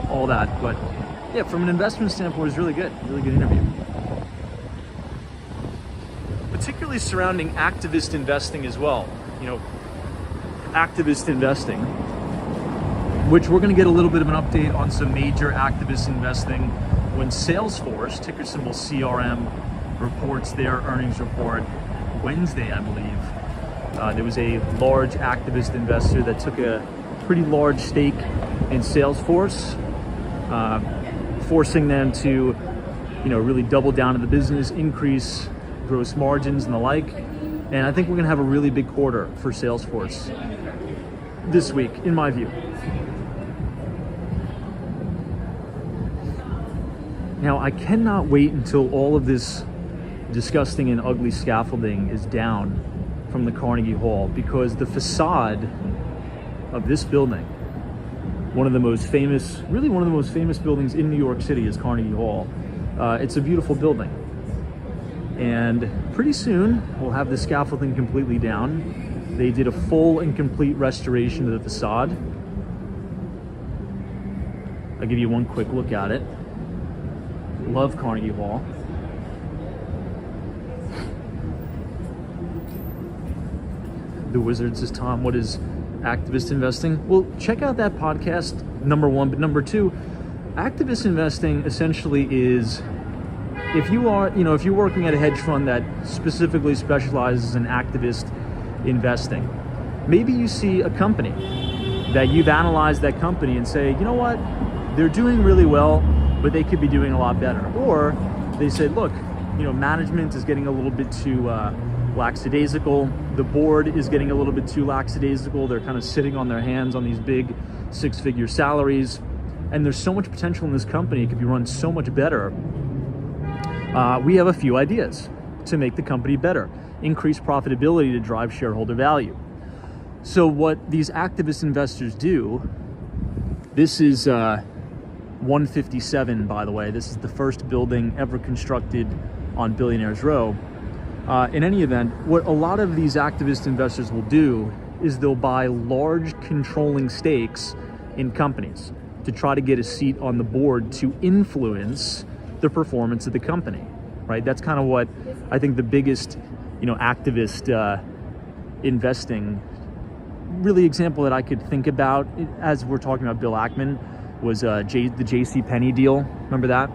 all that. But yeah, from an investment standpoint, it was really good interview. Particularly surrounding activist investing as well. Activist investing, which we're going to get a little bit of an update on some major activist investing when Salesforce, ticker symbol CRM, reports their earnings report Wednesday, I believe. There was a large activist investor that took a pretty large stake in Salesforce, forcing them to, really double down on the business, increase gross margins and the like. And I think we're going to have a really big quarter for Salesforce this week, in my view. Now, I cannot wait until all of this disgusting and ugly scaffolding is down from the Carnegie Hall, because the facade of this building, one of the most famous buildings in New York City, is Carnegie Hall. It's a beautiful building. And pretty soon, we'll have the scaffolding completely down. They did a full and complete restoration of the facade. I'll give you one quick look at it. Love Carnegie Hall. The Wizard says, Tom, what is activist investing? Well, check out that podcast, number one. But number two, activist investing essentially is, if you're working at a hedge fund that specifically specializes in activist investing, maybe you see a company that you've analyzed that company and say, you know what, they're doing really well, but they could be doing a lot better. Or they say, look, management is getting a little bit too lackadaisical. The board is getting a little bit too lackadaisical. They're kind of sitting on their hands on these big 6-figure salaries. And there's so much potential in this company. It could be run so much better. We have a few ideas to make the company better, increase profitability to drive shareholder value. So what these activist investors do, this is 157, by the way. This is the first building ever constructed on Billionaires Row. In any event, what a lot of these activist investors will do is they'll buy large controlling stakes in companies to try to get a seat on the board to influence the performance of the company, right? That's kind of what I think the biggest, activist investing, really example that I could think about as we're talking about Bill Ackman was the J.C. Penney deal. Remember that?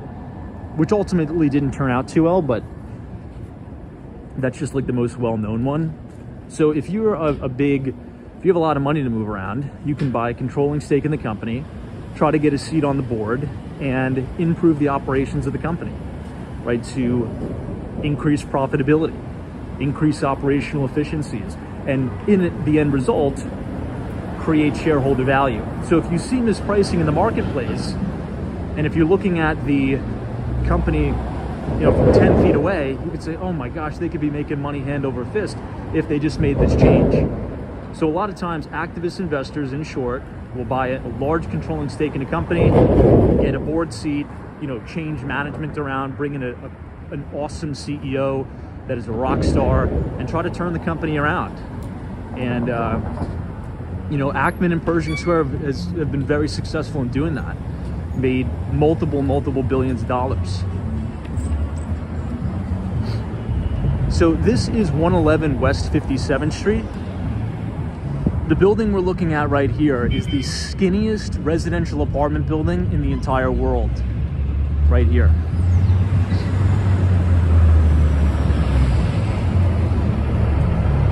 Which ultimately didn't turn out too well, but that's just like the most well-known one. So if you're if you have a lot of money to move around, you can buy a controlling stake in the company, try to get a seat on the board, and improve the operations of the company, right? To increase profitability, increase operational efficiencies, and in the end result, create shareholder value. So if you see mispricing in the marketplace, and if you're looking at the company, from 10 feet away, you could say, oh my gosh, they could be making money hand over fist if they just made this change. So a lot of times, activist investors, in short, will buy a large controlling stake in a company, get a board seat, change management around, bring in an awesome CEO that is a rock star, and try to turn the company around. And Ackman and Pershing Square have been very successful in doing that. Made multiple billions of dollars. So this is 111 West 57th Street. The building we're looking at right here is the skinniest residential apartment building in the entire world. Right here.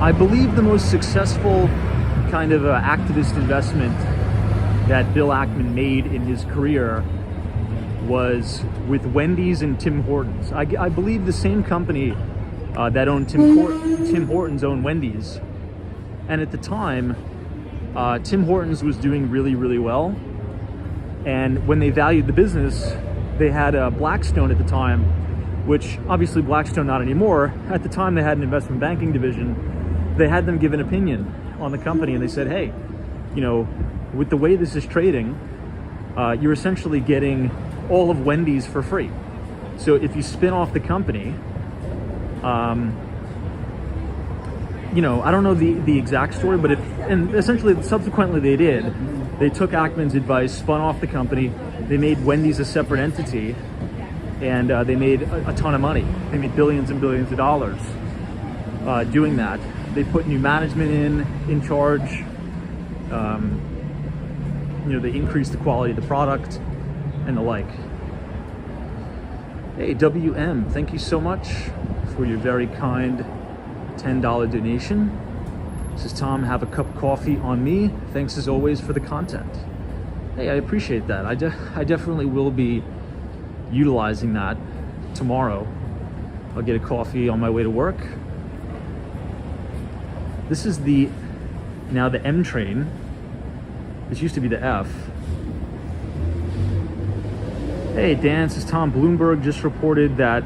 I believe the most successful kind of activist investment that Bill Ackman made in his career was with Wendy's and Tim Hortons. I believe the same company that owned Tim Hortons owned Wendy's. And at the time, Tim Hortons was doing really, really well. And when they valued the business, they had Blackstone at the time, which obviously Blackstone not anymore. At the time, they had an investment banking division. They had them give an opinion on the company, and they said, hey, with the way this is trading, you're essentially getting all of Wendy's for free. So if you spin off the company, I don't know the exact story, but and essentially subsequently they did. They took Ackman's advice, spun off the company. They made Wendy's a separate entity, and they made a ton of money. They made billions and billions of dollars doing that. They put new management in charge. They increased the quality of the product and the like. Hey, WM, thank you so much for your very kind $10 donation. This is Tom, have a cup of coffee on me. Thanks as always for the content. Hey, I appreciate that. I definitely will be utilizing that tomorrow. I'll get a coffee on my way to work. This is now the M train. This used to be the F. Hey Dan, this is Tom. Bloomberg just reported that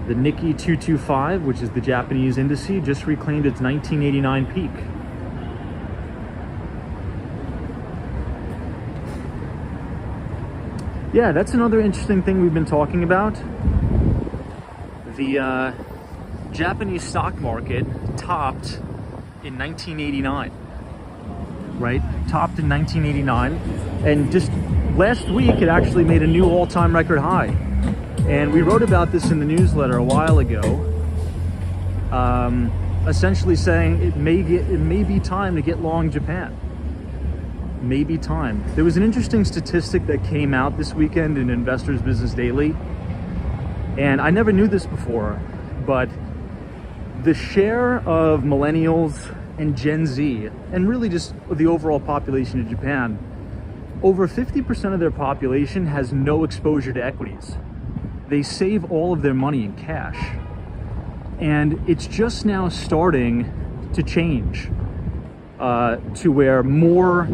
the Nikkei 225, which is the Japanese indice, just reclaimed its 1989 peak. Yeah, that's another interesting thing we've been talking about. The Japanese stock market topped in 1989, right? Topped in 1989, and just last week it actually made a new all-time record high. And we wrote about this in the newsletter a while ago, essentially saying it may be time to get long Japan. Maybe time. There was an interesting statistic that came out this weekend in Investors Business Daily, and I never knew this before, but the share of millennials and Gen Z, and really just the overall population of Japan, over 50% of their population has no exposure to equities. They save all of their money in cash. And it's just now starting to change to where more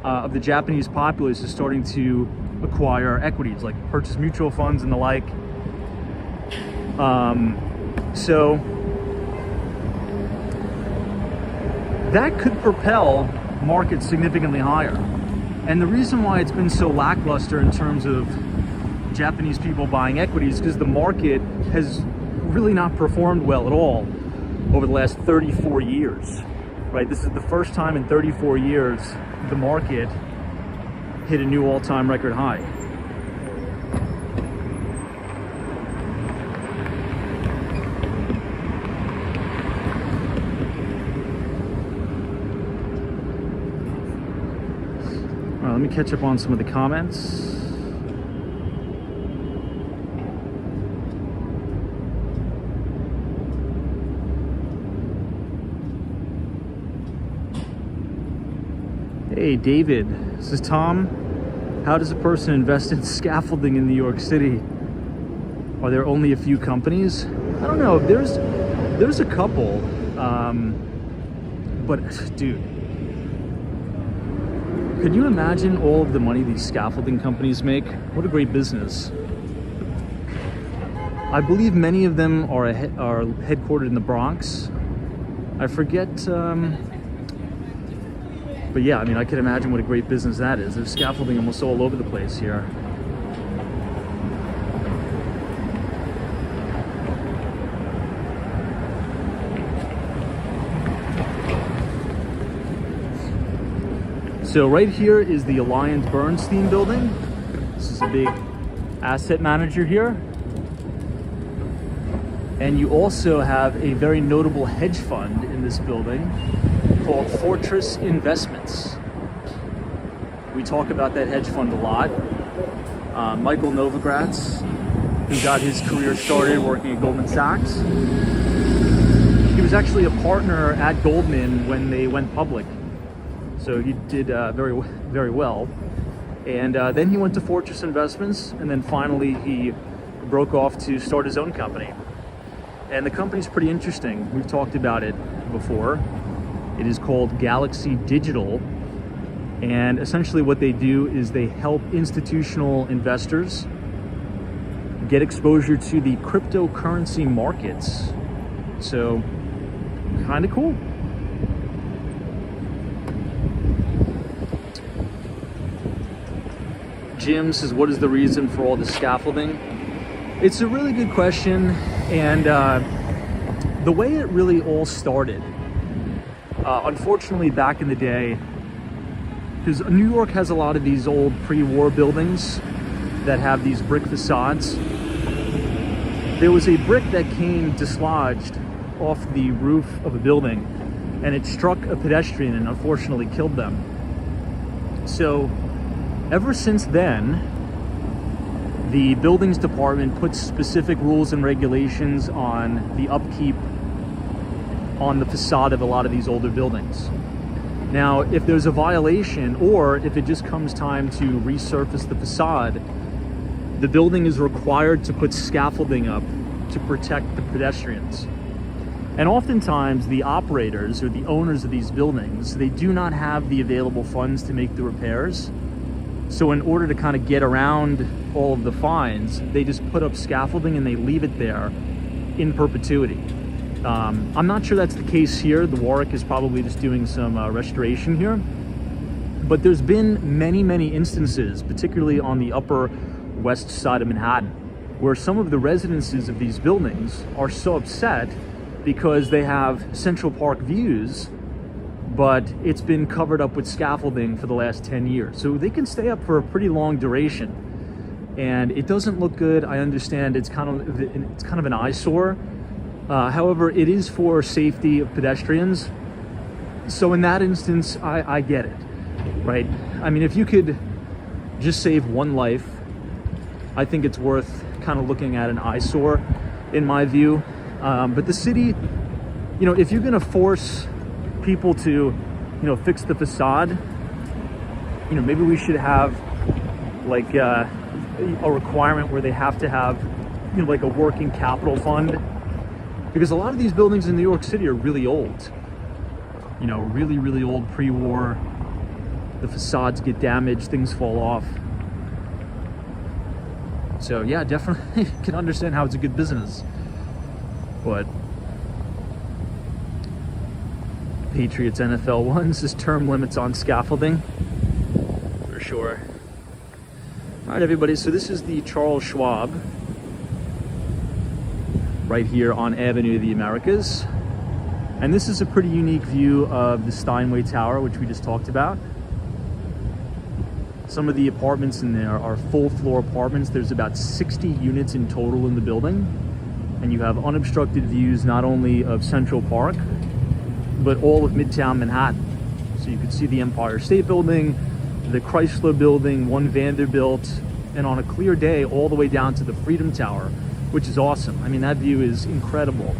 of the Japanese populace is starting to acquire equities, like purchase mutual funds and the like. So that could propel markets significantly higher. And the reason why it's been so lackluster in terms of Japanese people buying equities, because the market has really not performed well at all over the last 34 years, right? This is the first time in 34 years the market hit a new all-time record high. let me catch up on some of the comments. Hey David, this is Tom. How does a person invest in scaffolding in New York City? Are there only a few companies? I don't know. There's a couple, but dude, could you imagine all of the money these scaffolding companies make? What a great business. I believe many of them are headquartered in the Bronx. I forget, but yeah, I mean, I can imagine what a great business that is. There's scaffolding almost all over the place here. So right here is the Alliance Bernstein building. This is a big asset manager here. And you also have a very notable hedge fund in this building called Fortress Investments. We talk about that hedge fund a lot. Michael Novogratz, who got his career started working at Goldman Sachs. He was actually a partner at Goldman when they went public. So he did very well. And then he went to Fortress Investments, and then finally he broke off to start his own company. And the company's pretty interesting. We've talked about it before. It is called Galaxy Digital. And essentially what they do is they help institutional investors get exposure to the cryptocurrency markets. So, kind of cool. Jim says, what is the reason for all the scaffolding? It's a really good question, and the way it really all started, unfortunately back in the day, because New York has a lot of these old pre-war buildings that have these brick facades. There was a brick that came dislodged off the roof of a building, and it struck a pedestrian and unfortunately killed them. So ever since then, the buildings department puts specific rules and regulations on the upkeep on the facade of a lot of these older buildings. Now, if there's a violation, or if it just comes time to resurface the facade, the building is required to put scaffolding up to protect the pedestrians. And oftentimes the operators or the owners of these buildings, they do not have the available funds to make the repairs. So in order to kind of get around all of the fines, they just put up scaffolding and they leave it there in perpetuity. I'm not sure that's the case here. The Warwick is probably just doing some restoration here. But there's been many instances, particularly on the Upper West Side of Manhattan, where some of the residences of these buildings are so upset because they have Central Park views, but it's been covered up with scaffolding for the last 10 years. So they can stay up for a pretty long duration. And it doesn't look good. I understand it's kind of an eyesore. However, it is for safety of pedestrians. So in that instance, I get it, right? I mean, if you could just save one life, I think it's worth kind of looking at an eyesore, in my view. But the city, you know, if you're gonna force people to, you know, fix the facade, you know, maybe we should have like a requirement where they have to have, you know, like a working capital fund, because a lot of these buildings in New York City are really old, you know, really old, pre-war. The facades get damaged, things fall off. So yeah, definitely can understand how it's a good business. But Patriots NFL ones is term limits on scaffolding for sure. All right, everybody, so this is the Charles Schwab right here on Avenue of the Americas. And this is a pretty unique view of the Steinway Tower, which we just talked about. Some of the apartments in there are full floor apartments. There's about 60 units in total in the building. And you have unobstructed views not only of Central Park, but all of Midtown Manhattan. So you can see the Empire State Building, the Chrysler Building, One Vanderbilt, and on a clear day, all the way down to the Freedom Tower, which is awesome. I mean, that view is incredible.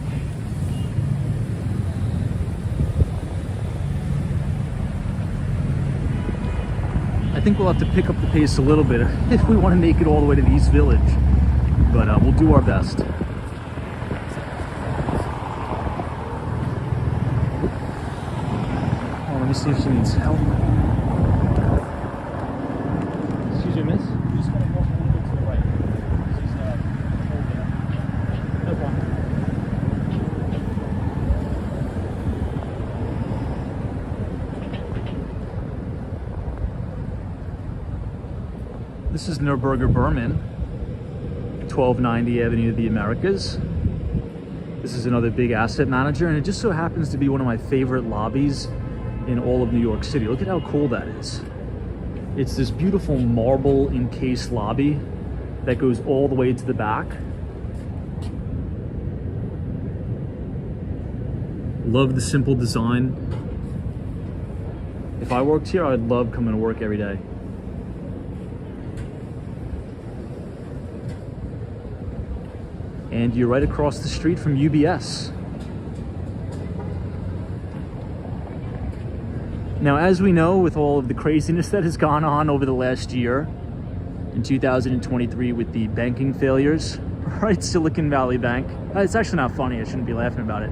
I think we'll have to pick up the pace a little bit if we want to make it all the way to the East Village, but we'll do our best. Oh, let me see if she needs help. Excuse me, miss? You just gotta walk a little bit to the right. She's holding up. No problem. This is Nürburger Berman, 1290 Avenue of the Americas. This is another big asset manager, and it just so happens to be one of my favorite lobbies in all of New York City. Look at how cool that is. It's this beautiful marble encased lobby that goes all the way to the back. Love the simple design. If I worked here, I'd love coming to work every day. And you're right across the street from UBS. Now, as we know, with all of the craziness that has gone on over the last year, in 2023 with the banking failures, right? Silicon Valley Bank. It's actually not funny, I shouldn't be laughing about it.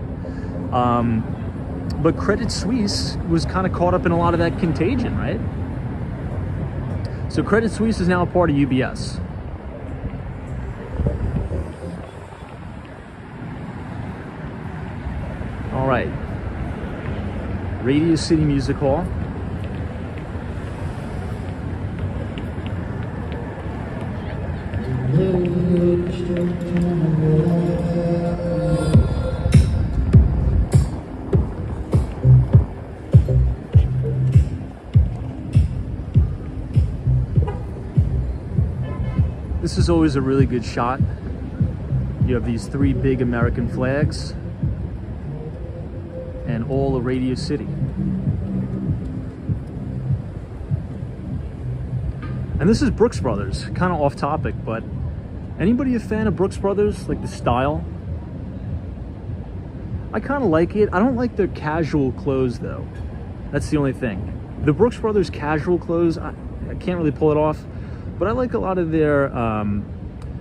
But Credit Suisse was kind of caught up in a lot of that contagion, right? So Credit Suisse is now a part of UBS. All right, Radio City Music Hall. This is always a really good shot. You have these three big American flags and all of Radio City. And this is Brooks Brothers, kind of off topic, but anybody a fan of Brooks Brothers, like the style? I kind of like it. I don't like their casual clothes though. That's the only thing. The Brooks Brothers casual clothes, I can't really pull it off, but I like a lot of their,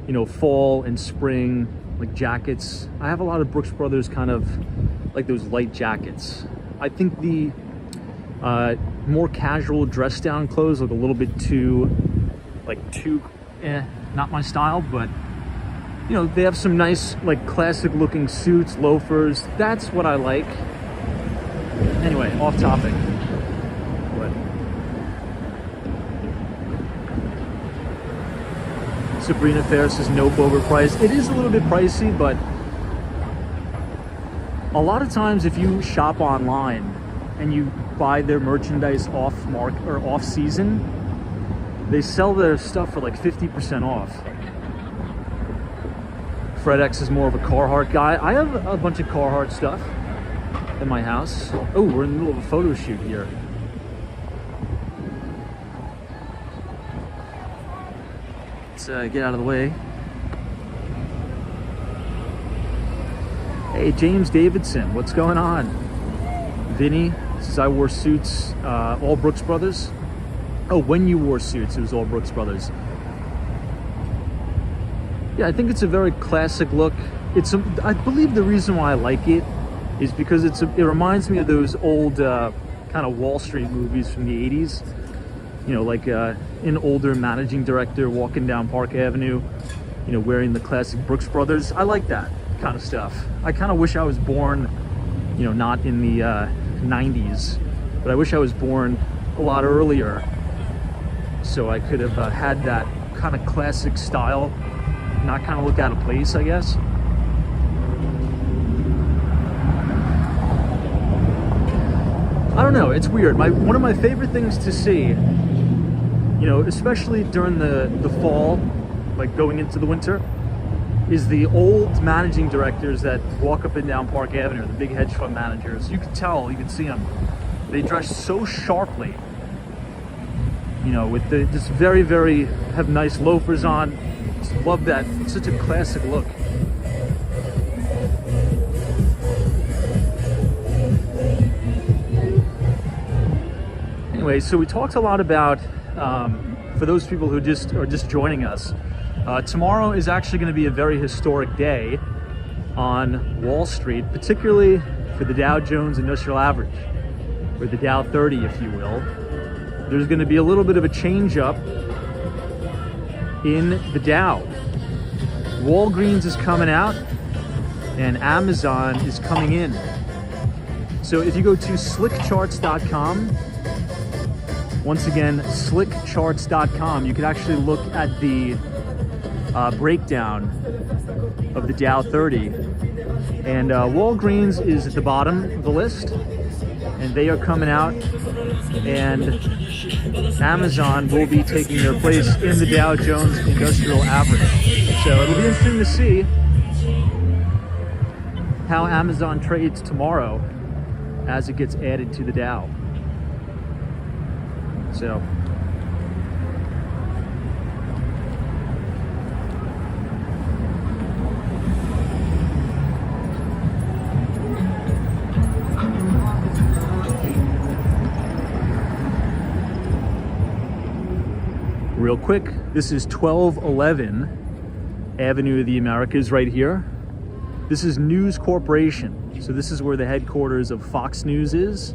you know, fall and spring, like jackets. I have a lot of Brooks Brothers kind of like those light jackets. I think the more casual dress down clothes look a little bit too not my style, but you know, they have some nice like classic looking suits, loafers. That's what I like. Anyway, off topic. But Sabrina Fair says nope, overpriced. It is a little bit pricey, but a lot of times if you shop online and you buy their merchandise off market or off season, they sell their stuff for like 50% off. Fred X is more of a Carhartt guy. I have a bunch of Carhartt stuff in my house. Oh, we're in the middle of a photo shoot here. Let's get out of the way. Hey, James Davidson, what's going on? Vinny says I wore suits, all Brooks Brothers. Oh, when you wore suits, it was all Brooks Brothers. Yeah, I think it's a very classic look. I believe the reason why I like it is because it reminds me of those old kind of Wall Street movies from the 80s. You know, like an older managing director walking down Park Avenue, you know, wearing the classic Brooks Brothers. I like that kind of stuff. I kind of wish I was born, you know, not in the 90s, but I wish I was born a lot earlier so I could have had that kind of classic style, not kind of look out of place, I guess. I don't know, it's weird. One of my favorite things to see, you know, especially during the fall, like going into the winter, is the old managing directors that walk up and down Park Avenue, the big hedge fund managers. You can tell, you can see them. They dress so sharply. You know, with the just very, very have nice loafers on. Just love that. It's such a classic look. Anyway, so we talked a lot about, for those people who are just joining us, tomorrow is actually going to be a very historic day on Wall Street, particularly for the Dow Jones Industrial Average, or the Dow 30, if you will. There's going to be a little bit of a change up in the Dow. Walgreens is coming out and Amazon is coming in. So if you go to slickcharts.com, once again, slickcharts.com, you can actually look at the breakdown of the Dow 30. And Walgreens is at the bottom of the list, and they are coming out, and Amazon will be taking their place in the Dow Jones Industrial Average. So it'll be interesting to see how Amazon trades tomorrow as it gets added to the Dow. So real quick, this is 1211 Avenue of the Americas right here. This is News Corporation. So this is where the headquarters of Fox News is.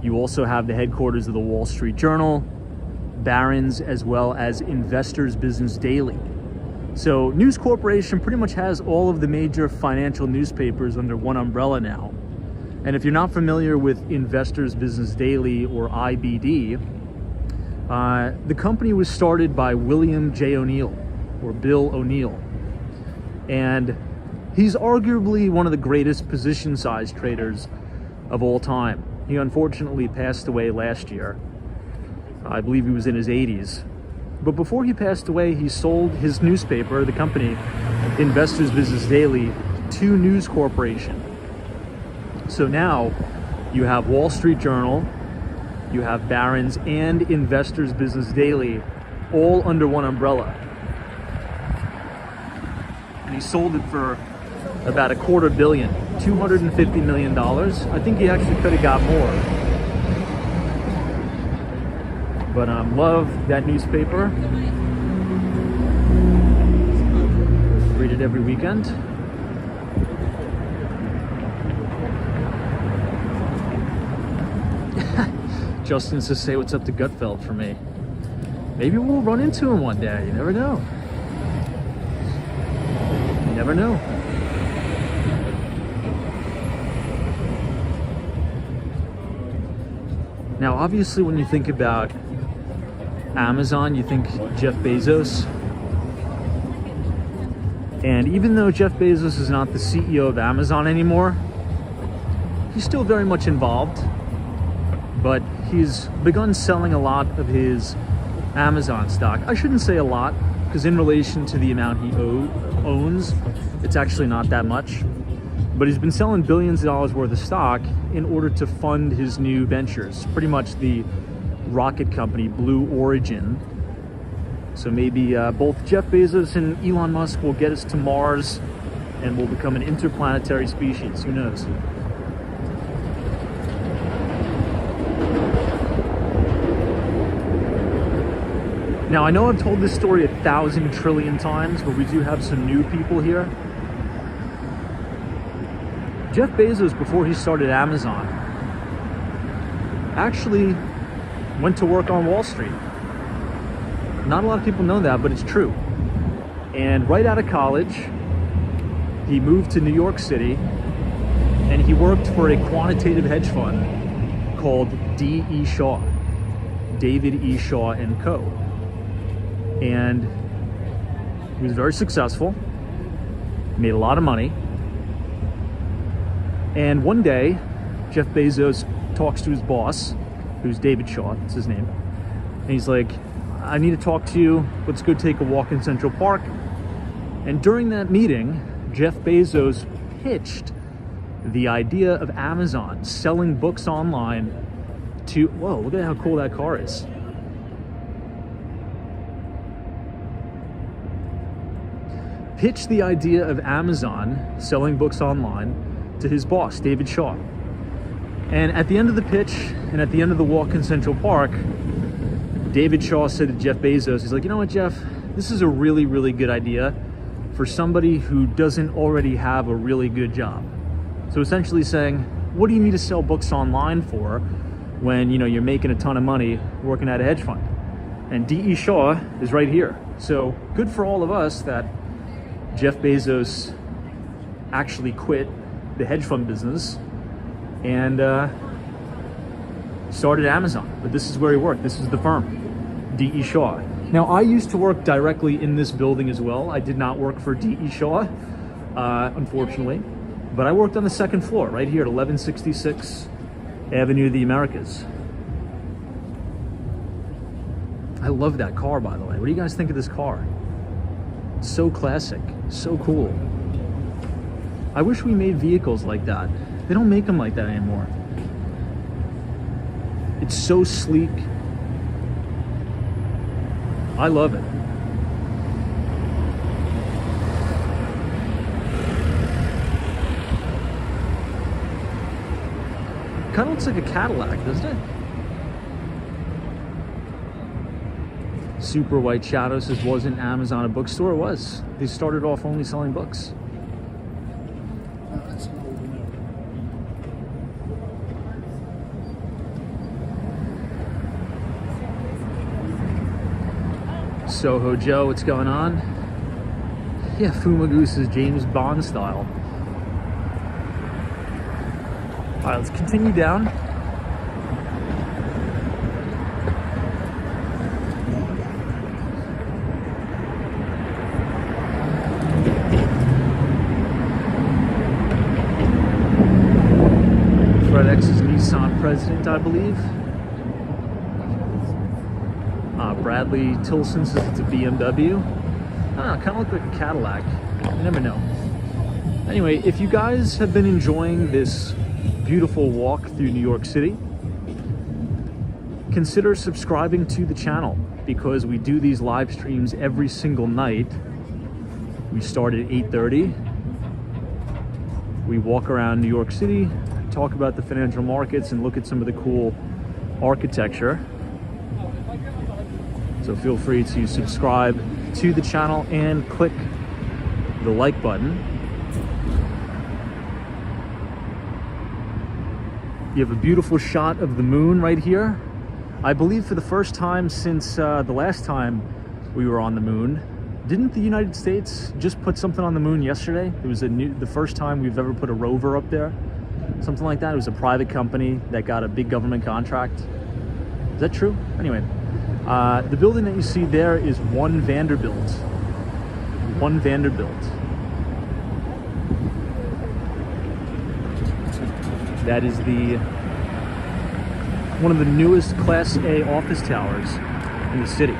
You also have the headquarters of the Wall Street Journal, Barron's, as well as Investors Business Daily. So News Corporation pretty much has all of the major financial newspapers under one umbrella now. And if you're not familiar with Investors Business Daily, or IBD, the company was started by William J. O'Neill, or Bill O'Neill. And he's arguably one of the greatest position size traders of all time. He unfortunately passed away last year. I believe he was in his 80s. But before he passed away, he sold his newspaper, the company, Investors Business Daily, to News Corporation. So now you have Wall Street Journal, you have Barron's, and Investors Business Daily, all under one umbrella. And he sold it for about $250 million, $250 million. I think he actually could have got more. But love that newspaper. Read it every weekend. Justin says, say what's up to Gutfeld for me. Maybe we'll run into him one day. You never know. You never know. Now, obviously, when you think about Amazon, you think Jeff Bezos. And even though Jeff Bezos is not the CEO of Amazon anymore, he's still very much involved. But he's begun selling a lot of his Amazon stock. I shouldn't say a lot, because in relation to the amount he owns, it's actually not that much. But he's been selling billions of dollars worth of stock in order to fund his new ventures, pretty much the rocket company Blue Origin. So maybe both Jeff Bezos and Elon Musk will get us to Mars and we'll become an interplanetary species. Who knows? Now, I know I've told this story 1,000 trillion times, but we do have some new people here. Jeff Bezos, before he started Amazon, actually went to work on Wall Street. Not a lot of people know that, but it's true. And right out of college, he moved to New York City, and he worked for a quantitative hedge fund called D.E. Shaw, David E. Shaw and Co. And he was very successful, made a lot of money. And one day, Jeff Bezos talks to his boss, who's David Shaw, that's his name. And he's like, I need to talk to you. Let's go take a walk in Central Park. And during that meeting, Jeff Bezos pitched the idea of Amazon selling books online to, whoa, look at how cool that car is. pitched the idea of Amazon selling books online to his boss, David Shaw. And at the end of the pitch and at the end of the walk in Central Park, David Shaw said to Jeff Bezos, he's like, you know what, Jeff, this is a really, really good idea for somebody who doesn't already have a really good job. So essentially saying, what do you need to sell books online for when, you know, you're making a ton of money working at a hedge fund? And D.E. Shaw is right here. So good for all of us that Jeff Bezos actually quit the hedge fund business and started Amazon. But this is where he worked. This is the firm, D.E. Shaw. Now, I used to work directly in this building as well. I did not work for D.E. Shaw, unfortunately, but I worked on the second floor right here at 1166 Avenue of the Americas. I love that car, by the way. What do you guys think of this car? It's so classic, so cool. I wish we made vehicles like that. They don't make them like that anymore. It's so sleek. I love it. Kind of looks like a Cadillac, doesn't it? Super White Shadow says, wasn't Amazon a bookstore? It was. They started off only selling books. Soho Joe, what's going on? Yeah, Fumagoose is James Bond style. All right, let's continue down. FedEx is Nissan president, I believe. Bradley Tilson says it's a BMW. I don't know, kind of look like a Cadillac. You never know. Anyway, if you guys have been enjoying this beautiful walk through New York City, consider subscribing to the channel because we do these live streams every single night. We start at 8:30. We walk around New York City, talk about the financial markets, and look at some of the cool architecture. So feel free to subscribe to the channel and click the like button. You have a beautiful shot of the moon right here. I believe for the first time since the last time we were on the moon. Didn't the United States just put something on the moon yesterday? It was the first time we've ever put a rover up there. Something like that. It was a private company that got a big government contract. Is that true? Anyway. The building that you see there is One Vanderbilt. One Vanderbilt. That is one of the newest Class A office towers in the city.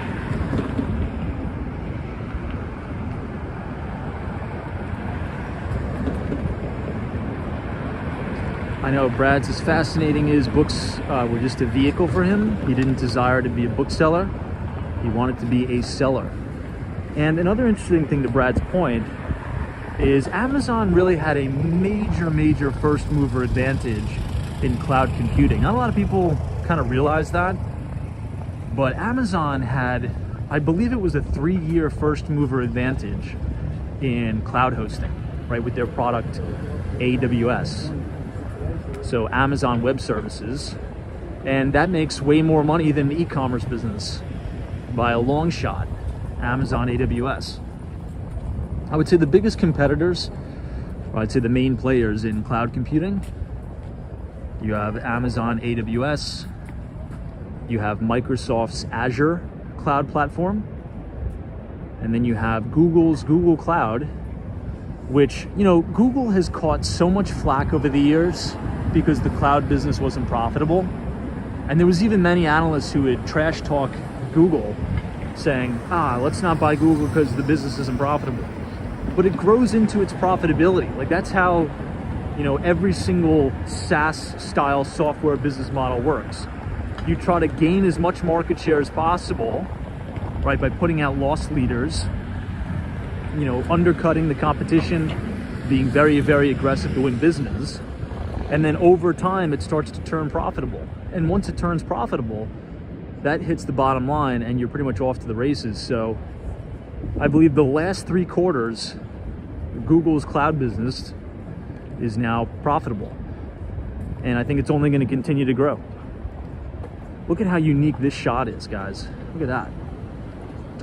I know Brad's as fascinating as books were just a vehicle for him. He didn't desire to be a bookseller. He wanted to be a seller. And another interesting thing to Brad's point is Amazon really had a major first mover advantage in cloud computing. Not a lot of people kind of realize that, but Amazon had, I believe it was a 3-year first mover advantage in cloud hosting, right, with their product AWS. So Amazon Web Services, and that makes way more money than the e-commerce business by a long shot, Amazon AWS. I would say the biggest competitors, or I'd say the main players in cloud computing, you have Amazon AWS, you have Microsoft's Azure cloud platform, and then you have Google's Google Cloud, which, you know, Google has caught so much flack over the years because the cloud business wasn't profitable. And there was even many analysts who would trash talk Google saying, let's not buy Google because the business isn't profitable. But it grows into its profitability. Like, that's how, you know, every single SaaS style software business model works. You try to gain as much market share as possible, right, by putting out loss leaders, undercutting the competition, being very, very aggressive to win business. And then over time, it starts to turn profitable. And once it turns profitable, that hits the bottom line and you're pretty much off to the races. So I believe the last 3 quarters, Google's cloud business is now profitable. And I think it's only going to continue to grow. Look at how unique this shot is, guys. Look at that.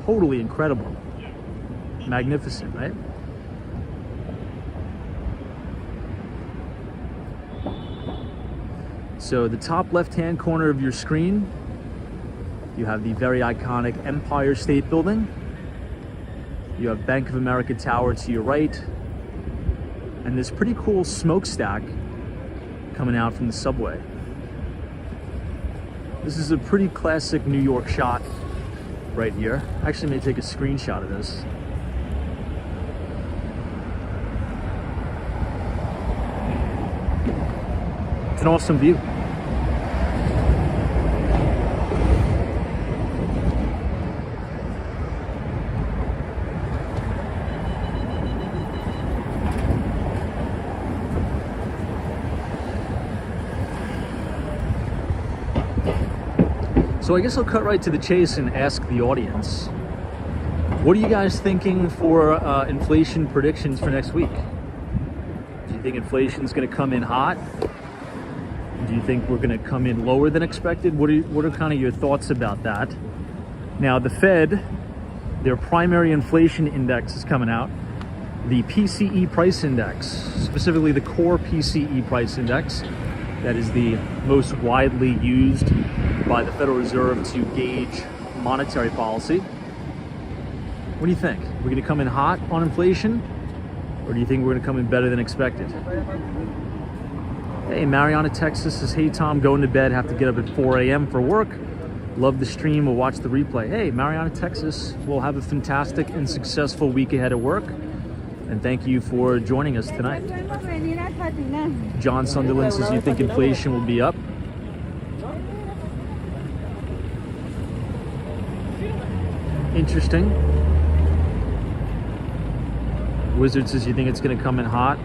Totally incredible. Magnificent, right? So the top left-hand corner of your screen, you have the very iconic Empire State Building. You have Bank of America Tower to your right. And this pretty cool smokestack coming out from the subway. This is a pretty classic New York shot right here. I actually may take a screenshot of this. It's an awesome view. So I guess I'll cut right to the chase and ask the audience, what are you guys thinking for inflation predictions for next week? Do you think inflation's going to come in hot? Do you think we're going to come in lower than expected? What are kind of your thoughts about that? Now, the Fed, their primary inflation index is coming out. The PCE price index, specifically the core PCE price index, that is the most widely used by the Federal Reserve to gauge monetary policy. What do you think? We're going to come in hot on inflation, or do you think we're going to come in better than expected? Hey, Mariana, Texas says, hey Tom, going to bed, have to get up at 4 a.m. for work. Love the stream, we'll watch the replay. Hey, Mariana, Texas, we'll have a fantastic and successful week ahead at work. And thank you for joining us tonight. John Sunderland says, you think inflation will be up? Interesting. Wizard says, you think it's going to come in hot?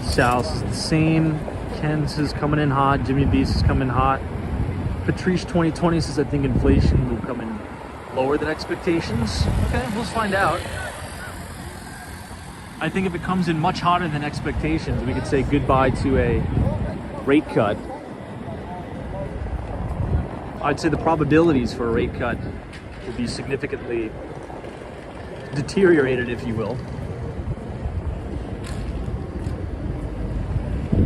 Sal says the same. Ken says coming in hot. Jimmy B says coming hot. Patrice 2020 says, I think inflation will come in lower than expectations. Okay, we'll find out. I think if it comes in much hotter than expectations, we could say goodbye to a rate cut. I'd say the probabilities for a rate cut will be significantly deteriorated, if you will.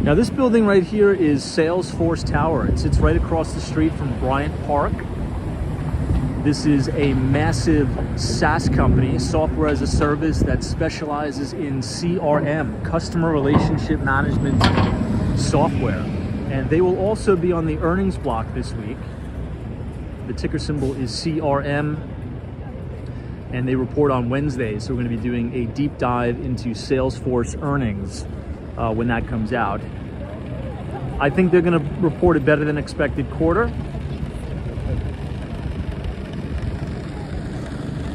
Now this building right here is Salesforce Tower. It sits right across the street from Bryant Park. This is a massive SaaS company, software as a service, that specializes in CRM, customer relationship management software. And they will also be on the earnings block this week. The ticker symbol is CRM, and they report on Wednesdays. So we're going to be doing a deep dive into Salesforce earnings when that comes out. I think they're going to report a better than expected quarter.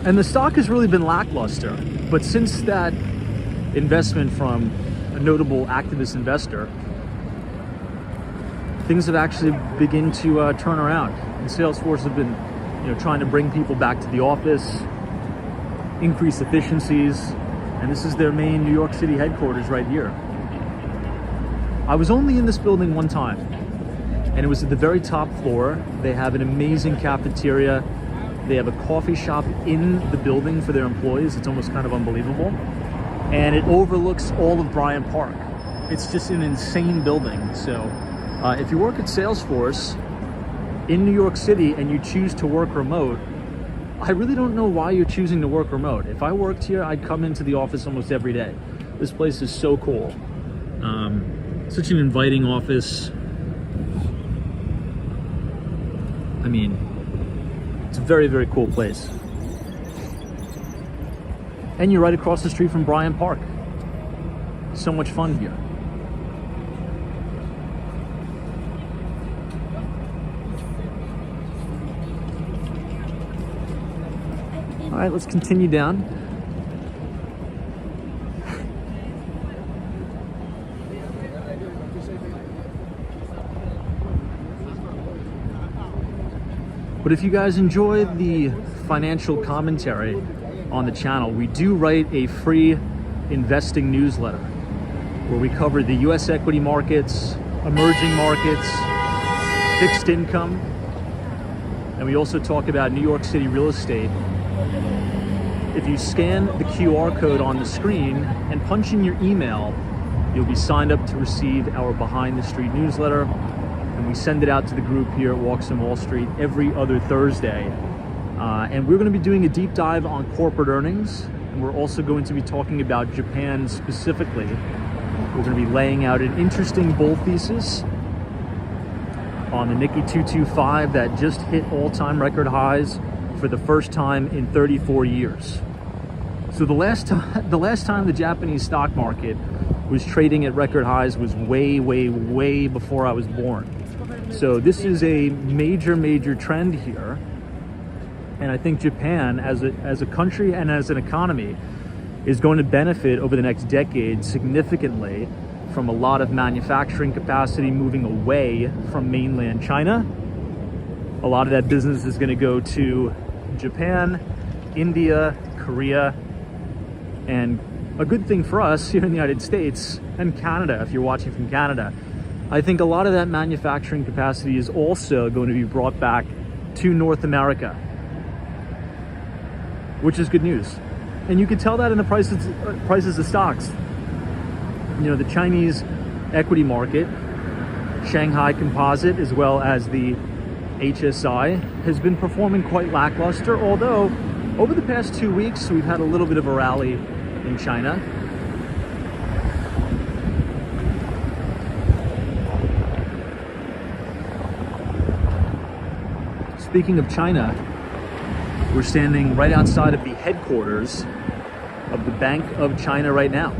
And the stock has really been lackluster. But since that investment from a notable activist investor, things have actually begun to turn around. And Salesforce have been, trying to bring people back to the office, increase efficiencies, and this is their main New York City headquarters right here. I was only in this building one time, and it was at the very top floor. They have an amazing cafeteria. They have a coffee shop in the building for their employees. It's almost kind of unbelievable. And it overlooks all of Bryant Park. It's just an insane building. So if you work at Salesforce in New York City and you choose to work remote, I really don't know why you're choosing to work remote. If I worked here, I'd come into the office almost every day. This place is so cool. Such an inviting office. I mean, it's a very, very cool place. And you're right across the street from Bryant Park. So much fun here. All right, let's continue down. But if you guys enjoy the financial commentary on the channel, we do write a free investing newsletter where we cover the US equity markets, emerging markets, fixed income, and we also talk about New York City real estate. If you scan the QR code on the screen and punch in your email, you'll be signed up to receive our Behind the Street newsletter, and we send it out to the group here at Walks on Wall Street every other Thursday. And we're going to be doing a deep dive on corporate earnings, and we're also going to be talking about Japan specifically. We're going to be laying out an interesting bull thesis on the Nikkei 225 that just hit all-time record highs for the first time in 34 years. So the last time the Japanese stock market was trading at record highs was way, way, way before I was born. So this is a major trend here. And I think Japan as a country and as an economy is going to benefit over the next decade significantly from a lot of manufacturing capacity moving away from mainland China. A lot of that business is going to go to Japan, India, Korea, and a good thing for us here in the United States and Canada, if you're watching from Canada, I think a lot of that manufacturing capacity is also going to be brought back to North America, which is good news. And you can tell that in the prices of stocks. You know, the Chinese equity market, Shanghai Composite, as well as the HSI, has been performing quite lackluster, although over the past 2 weeks, we've had a little bit of a rally in China. Speaking of China, we're standing right outside of the headquarters of the Bank of China right now.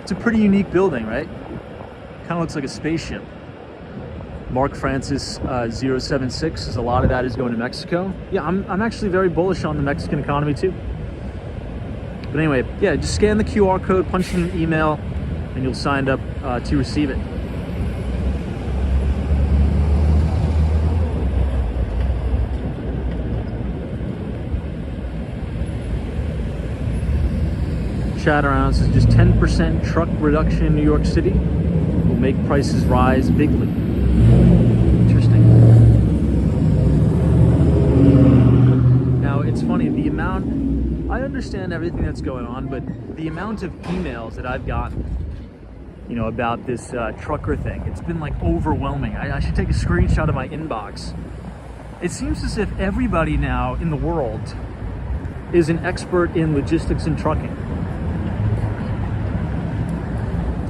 It's a pretty unique building, right? Kind of looks like a spaceship. Mark Francis 076, as a lot of that is going to Mexico. Yeah, I'm actually very bullish on the Mexican economy too. But anyway, yeah, just scan the QR code, punch in an email, and you'll sign up to receive it. Chat around says just 10% truck reduction in New York City will make prices rise bigly. Interesting. Now it's funny, the amount, I understand everything that's going on, but the amount of emails that I've gotten, you know, about this trucker thing, it's been like overwhelming. I should take a screenshot of my inbox. It seems as if everybody now in the world is an expert in logistics and trucking.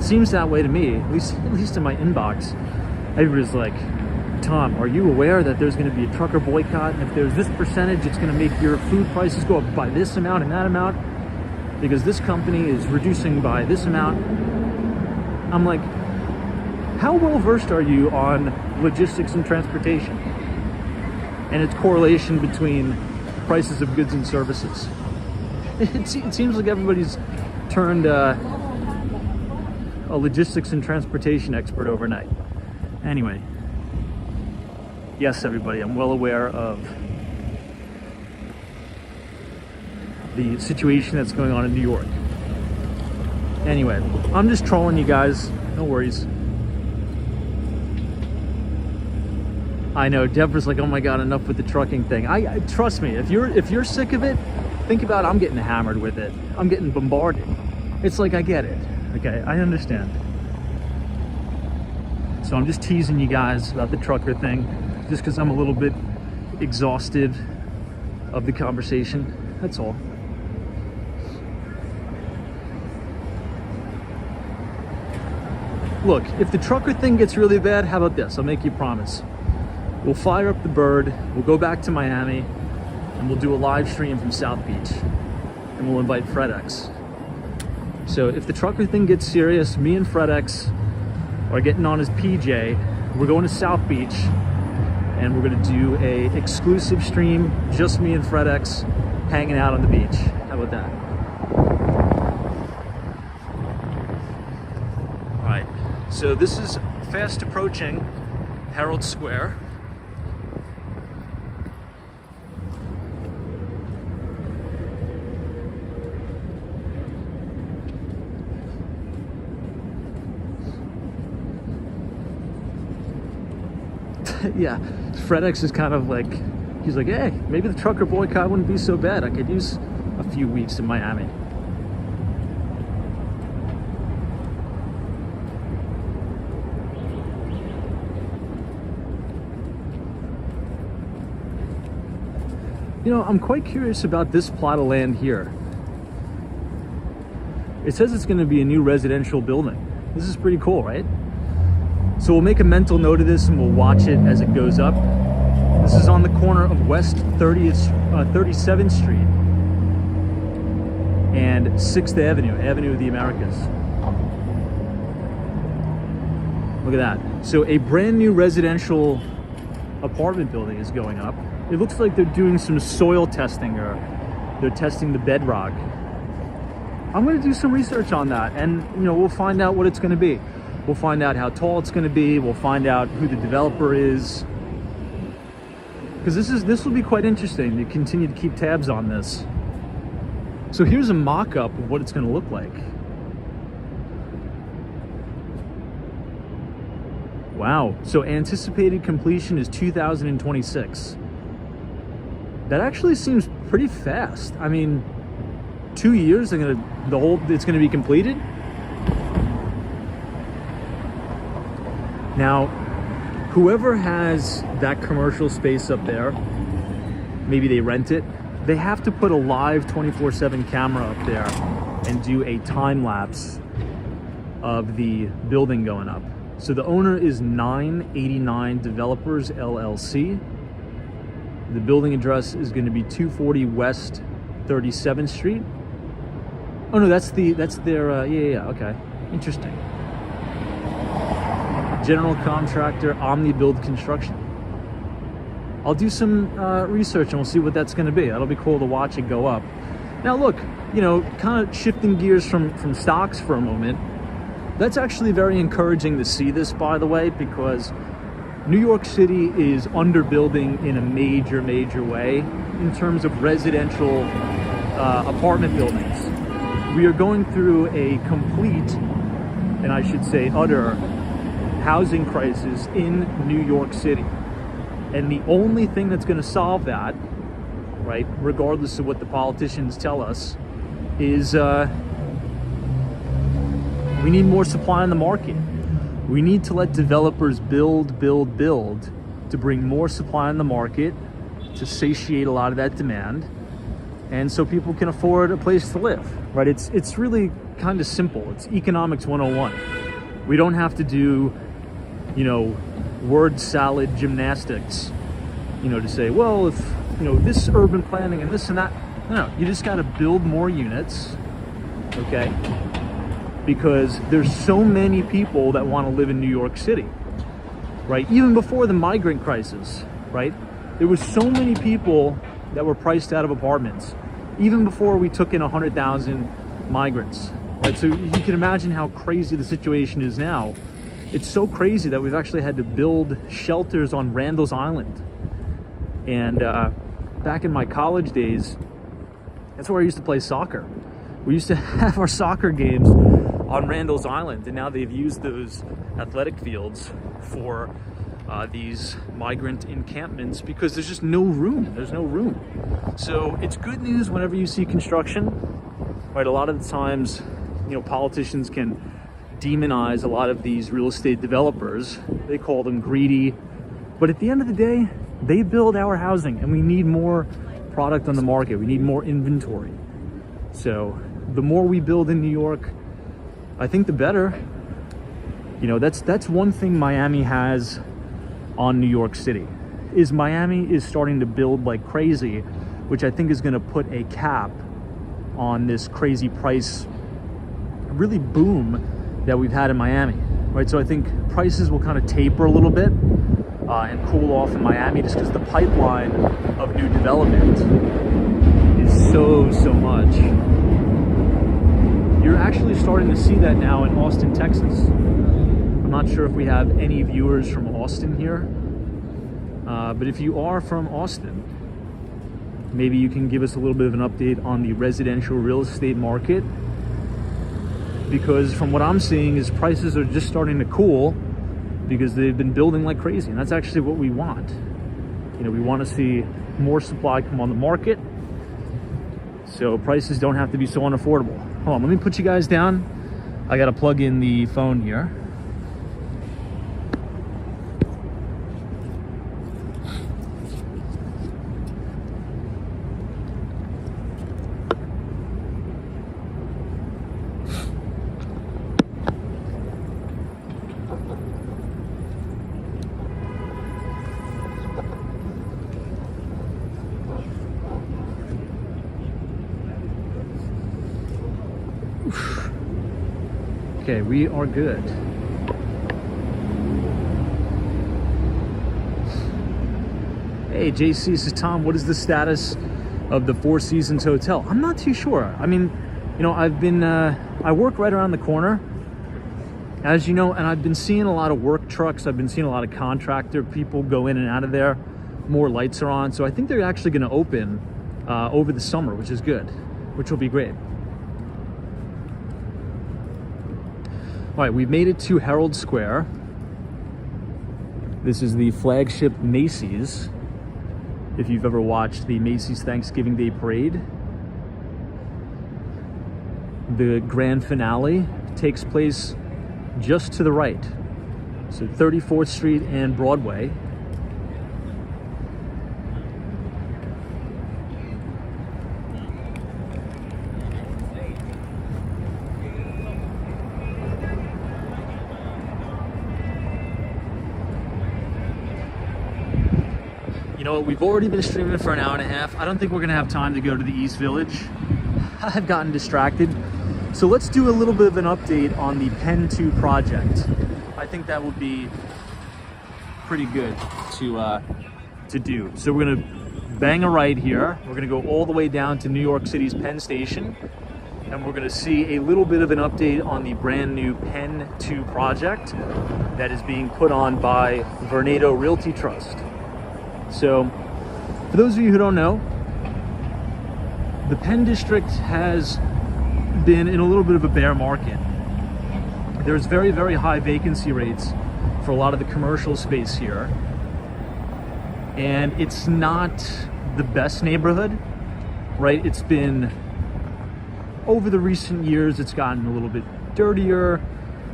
Seems that way to me, at least in my inbox. Everybody's like, Tom, are you aware that there's going to be a trucker boycott, and if there's this percentage, it's going to make your food prices go up by this amount and that amount because this company is reducing by this amount? I'm like, how well versed are you on logistics and transportation and its correlation between prices of goods and services? It seems like everybody's turned a logistics and transportation expert overnight. Anyway, yes, everybody, I'm well aware of the situation that's going on in New York. Anyway, I'm just trolling you guys, no worries. I know, Deborah's like, oh my God, enough with the trucking thing. I trust me, if you're sick of it, think about it, I'm getting hammered with it. I'm getting bombarded. It's like, I get it. Okay, I understand. So I'm just teasing you guys about the trucker thing, just because I'm a little bit exhausted of the conversation. That's all. Look, if the trucker thing gets really bad, how about this? I'll make you a promise. We'll fire up the bird, we'll go back to Miami, and we'll do a live stream from South Beach, and we'll invite FredX. So if the trucker thing gets serious, me and FredX are getting on his PJ, we're going to South Beach, and we're gonna do a exclusive stream, just me and FredX hanging out on the beach. How about that? All right, so this is fast approaching Herald Square. Yeah, FredX is kind of like, he's like, hey, maybe the trucker boycott wouldn't be so bad. I could use a few weeks in Miami. You know, I'm quite curious about this plot of land here. It says it's going to be a new residential building. This is pretty cool, right? So we'll make a mental note of this and we'll watch it as it goes up. This is on the corner of West 37th Street and 6th Avenue, Avenue of the Americas. Look at that. So a brand new residential apartment building is going up. It looks like they're doing some soil testing, or they're testing the bedrock. I'm going to do some research on that, and we'll find out what it's going to be. We'll find out how tall it's going to be. We'll find out who the developer is, because this will be quite interesting to continue to keep tabs on this. So here's a mock-up of what it's going to look like. Wow. So anticipated completion is 2026. That actually seems pretty fast. I mean, 2 years it's going to be completed. Now, whoever has that commercial space up there, maybe they rent it, they have to put a live 24/7 camera up there and do a time lapse of the building going up. So the owner is 989 Developers LLC. The building address is going to be 240 West 37th Street. Oh no, that's their, yeah, okay. Interesting. General contractor, Omni Build Construction. I'll do some research and we'll see what that's going to be. That'll be cool to watch it go up. Now look, kind of shifting gears from stocks for a moment. That's actually very encouraging to see this, by the way, because New York City is underbuilding in a major way in terms of residential apartment buildings. We are going through a complete, and I should say utter, housing crisis in New York City. And the only thing that's going to solve that, right, regardless of what the politicians tell us, is we need more supply in the market. We need to let developers build to bring more supply in the market, to satiate a lot of that demand, and so people can afford a place to live, right? It's really kind of simple. It's economics 101. We don't have to do, word salad gymnastics, to say, well, if, this urban planning and this and that. No, you just got to build more units, okay? Because there's so many people that want to live in New York City, right? Even before the migrant crisis, right? There was so many people that were priced out of apartments, even before we took in 100,000 migrants, right? So you can imagine how crazy the situation is now. It's so crazy that we've actually had to build shelters on Randall's Island. And back in my college days, that's where I used to play soccer. We used to have our soccer games on Randall's Island, and now they've used those athletic fields for these migrant encampments because there's just no room. There's no room. So it's good news whenever you see construction, right? A lot of the times, politicians can demonize a lot of these real estate developers. They call them greedy. But at the end of the day, they build our housing, and we need more product on the market. We need more inventory. So the more we build in New York, I think the better. That's one thing Miami has on New York City, is Miami is starting to build like crazy, which I think is going to put a cap on this crazy price really boom that we've had in Miami, right? So I think prices will kind of taper a little bit, and cool off in Miami, just because the pipeline of new development is so much. You're actually starting to see that now in Austin, Texas. I'm not sure if we have any viewers from Austin here, but if you are from Austin, maybe you can give us a little bit of an update on the residential real estate market, because from what I'm seeing is prices are just starting to cool because they've been building like crazy, and that's actually what we want. You know, we want to see more supply come on the market so prices don't have to be so unaffordable. Hold on, let me put you guys down. I got to plug in the phone here. Okay, we are good. Hey, JC, this is Tom. What is the status of the Four Seasons Hotel? I'm not too sure. I mean, you know, I work right around the corner, as you know, and I've been seeing a lot of work trucks. I've been seeing a lot of contractor people go in and out of there. More lights are on. So I think they're actually going to open over the summer, which is good, which will be great. All right, we've made it to Herald Square. This is the flagship Macy's. If you've ever watched the Macy's Thanksgiving Day Parade, the grand finale takes place just to the right. So 34th Street and Broadway. You know what, we've already been streaming for an hour and a half. I don't think we're gonna have time to go to the East Village. I've gotten distracted. So let's do a little bit of an update on the Penn 2 project. I think that would be pretty good to do. So we're gonna bang a right here. We're gonna go all the way down to New York City's Penn Station, and we're gonna see a little bit of an update on the brand new Penn 2 project that is being put on by Vornado Realty Trust. So, for those of you who don't know, the Penn District has been in a little bit of a bear market. There's very, very high vacancy rates for a lot of the commercial space here. And it's not the best neighborhood, right? It's been, over the recent years, it's gotten a little bit dirtier.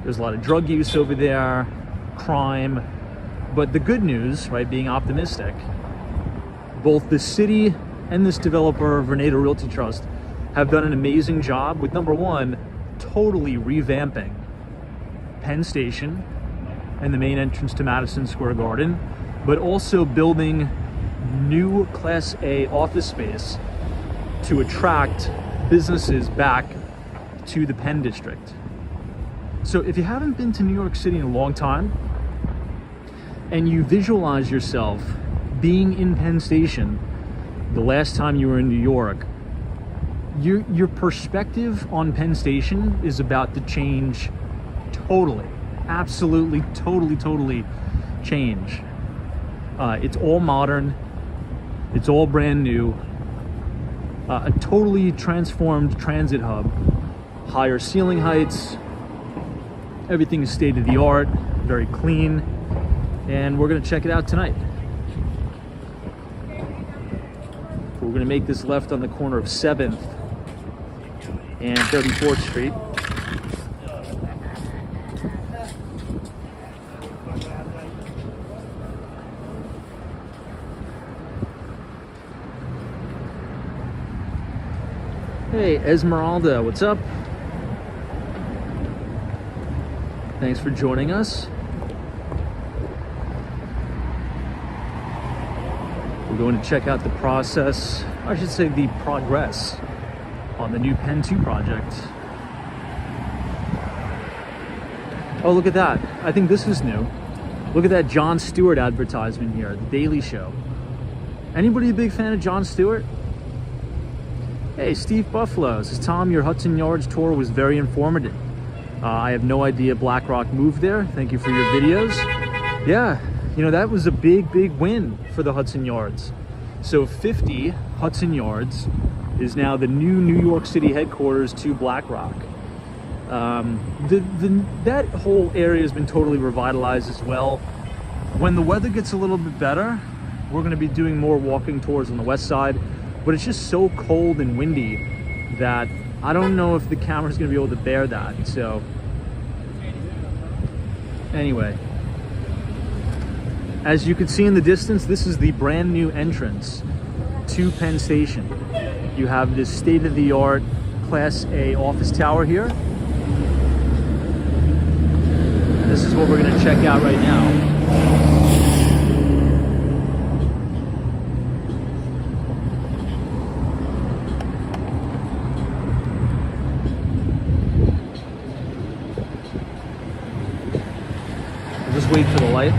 There's a lot of drug use over there, crime. But the good news, right, being optimistic, both the city and this developer, Vornado Realty Trust, have done an amazing job with, number one, totally revamping Penn Station and the main entrance to Madison Square Garden, but also building new Class A office space to attract businesses back to the Penn District. So if you haven't been to New York City in a long time, and you visualize yourself being in Penn Station the last time you were in New York, your perspective on Penn Station is about to change totally. Absolutely, totally change. It's all modern. It's all brand new. A totally transformed transit hub. Higher ceiling heights. Everything is state of the art, very clean. And we're gonna check it out tonight. We're gonna make this left on the corner of 7th and 34th Street. Hey, Esmeralda, what's up? Thanks for joining us. We're going to check out the process, I should say the progress, on the new Penn 2 project. Oh, look at that. I think this is new. Look at that Jon Stewart advertisement here, The Daily Show. Anybody a big fan of Jon Stewart? Hey, Steve Buffalo says, Tom, your Hudson Yards tour was very informative. I have no idea BlackRock moved there. Thank you for your videos. Yeah, you know, that was a big win for the Hudson Yards. So 50 Hudson Yards is now the new New York City headquarters to BlackRock. That whole area has been totally revitalized as well. When the weather gets a little bit better, we're going to be doing more walking tours on the west side, but it's just so cold and windy that I don't know if the camera's going to be able to bear that. So anyway, as you can see in the distance, this is the brand new entrance to Penn Station. You have this state-of-the-art Class A office tower here. And this is what we're going to check out right now. Just wait for the light.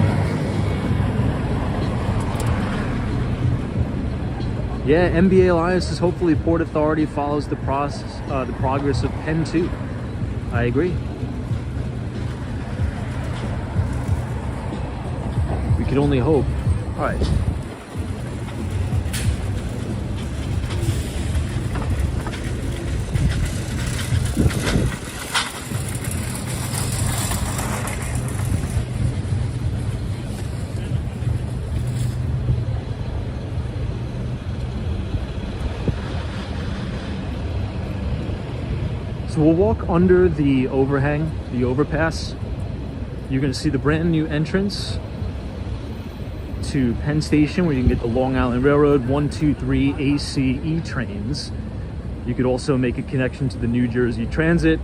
Yeah, MBA Alliance says hopefully Port Authority follows the process, the progress of Penn 2. I agree. We can only hope. All right. So we'll walk under the overhang, the overpass. You're going to see the brand new entrance to Penn Station, where you can get the Long Island Railroad 1, 2, 3 ACE trains. You could also make a connection to the New Jersey Transit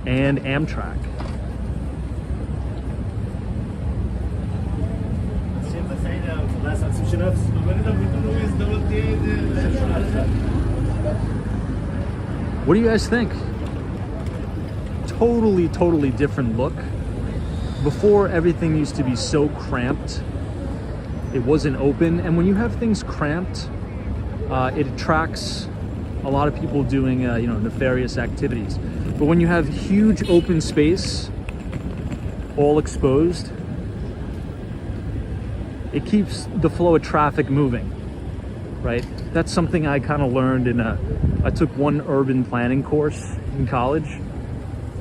and Amtrak. What do you guys think? Totally different look. Before, everything used to be so cramped. It wasn't open, and when you have things cramped, it attracts a lot of people doing you know, nefarious activities. But when you have huge open space, all exposed, it keeps the flow of traffic moving, right? That's something I kind of learned in I took one urban planning course in college,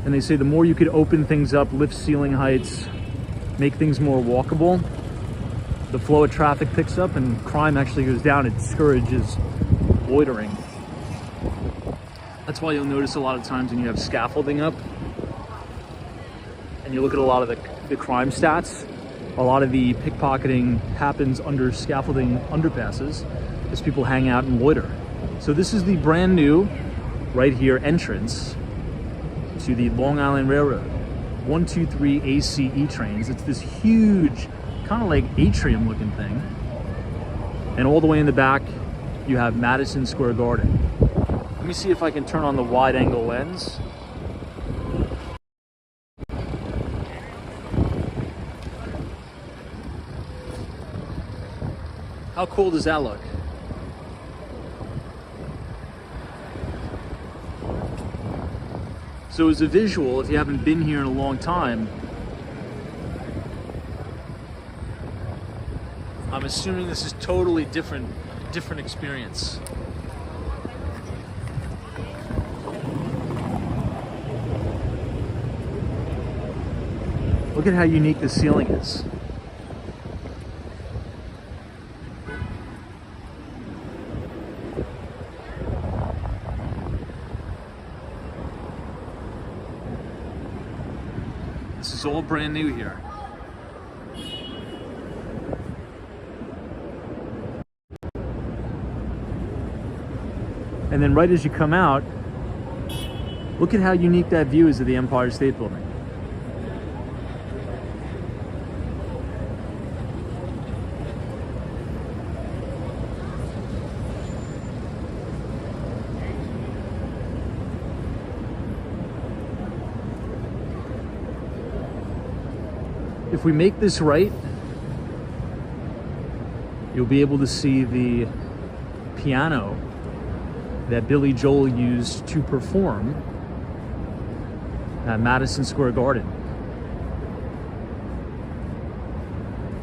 and they say the more you could open things up, lift ceiling heights, make things more walkable, the flow of traffic picks up and crime actually goes down. It discourages loitering. That's why you'll notice a lot of times when you have scaffolding up and you look at a lot of the crime stats, a lot of the pickpocketing happens under scaffolding underpasses as people hang out and loiter. So this is the brand new, right here, entrance to the Long Island Railroad 1, 2, 3 ACE trains. It's this huge, kind of like atrium looking thing. And all the way in the back, you have Madison Square Garden. Let me see if I can turn on the wide angle lens. How cool does that look? So as a visual, if you haven't been here in a long time, I'm assuming this is totally different experience. Look at how unique the ceiling is. This is all brand new here. And then right as you come out, look at how unique that view is of the Empire State Building. if we make this right, you'll be able to see the piano that Billy Joel used to perform at Madison Square Garden.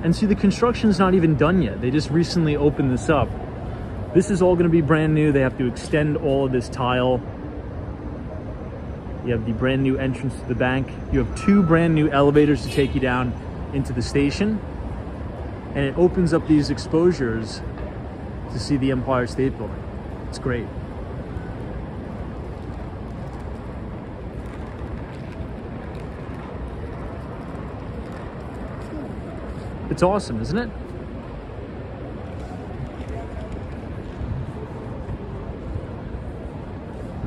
And see, the construction's not even done yet. They just recently opened this up. This is all going to be brand new. They have to extend all of this tile. You have the brand new entrance to the bank. You have 2 brand new elevators to take you down into the station. And it opens up these exposures to see the Empire State Building. It's great. It's awesome, isn't it?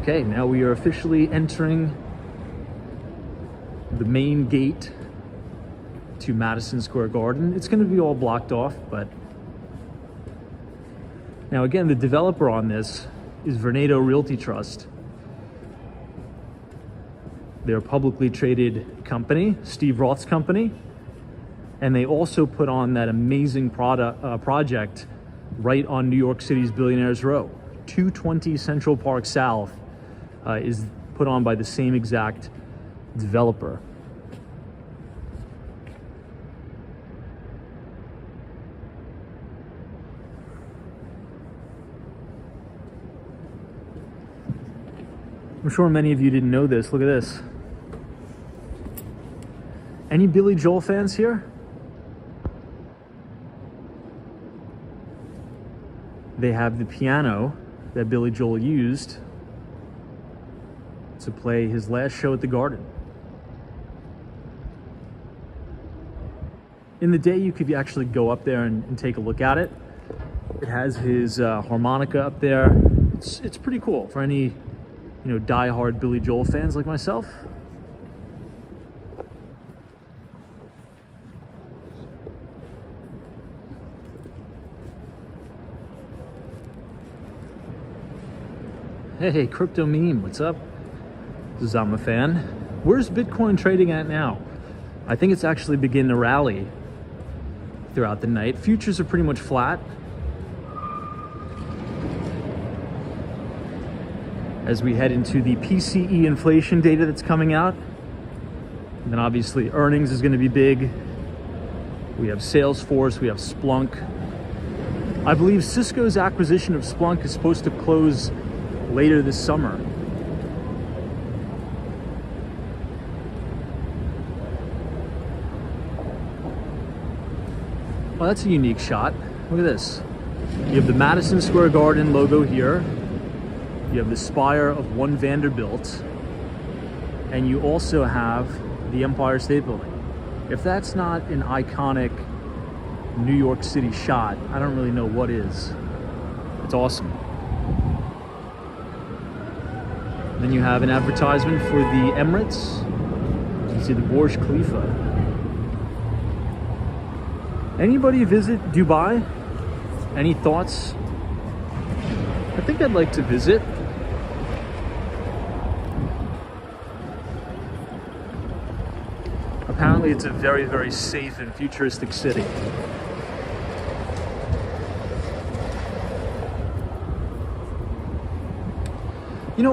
Okay, now we are officially entering the main gate to Madison Square Garden. It's going to be all blocked off, but now again, the developer on this is Vornado Realty Trust. They're a publicly traded company, Steve Roth's company. And they also put on that amazing project right on New York City's Billionaires Row. 220 Central Park South is put on by the same exact developer. I'm sure many of you didn't know this. Look at this. Any Billy Joel fans here? They have the piano that Billy Joel used to play his last show at the Garden. In the day, you could actually go up there and take a look at it. It has his harmonica up there. It's pretty cool for any, diehard Billy Joel fans like myself. Hey, Crypto Meme, what's up? This is I'm a fan. Where's Bitcoin trading at now? I think it's actually beginning to rally throughout the night. Futures are pretty much flat. As we head into the PCE inflation data that's coming out. And then obviously earnings is going to be big. We have Salesforce, we have Splunk. I believe Cisco's acquisition of Splunk is supposed to close later this summer. Well, that's a unique shot. Look at this. You have the Madison Square Garden logo here. You have the spire of One Vanderbilt. And you also have the Empire State Building. If that's not an iconic New York City shot, I don't really know what is. It's awesome. Then you have an advertisement for the Emirates. You can see the Burj Khalifa. Anybody visit Dubai? Any thoughts? I think I'd like to visit. Apparently it's a very, very safe and futuristic city.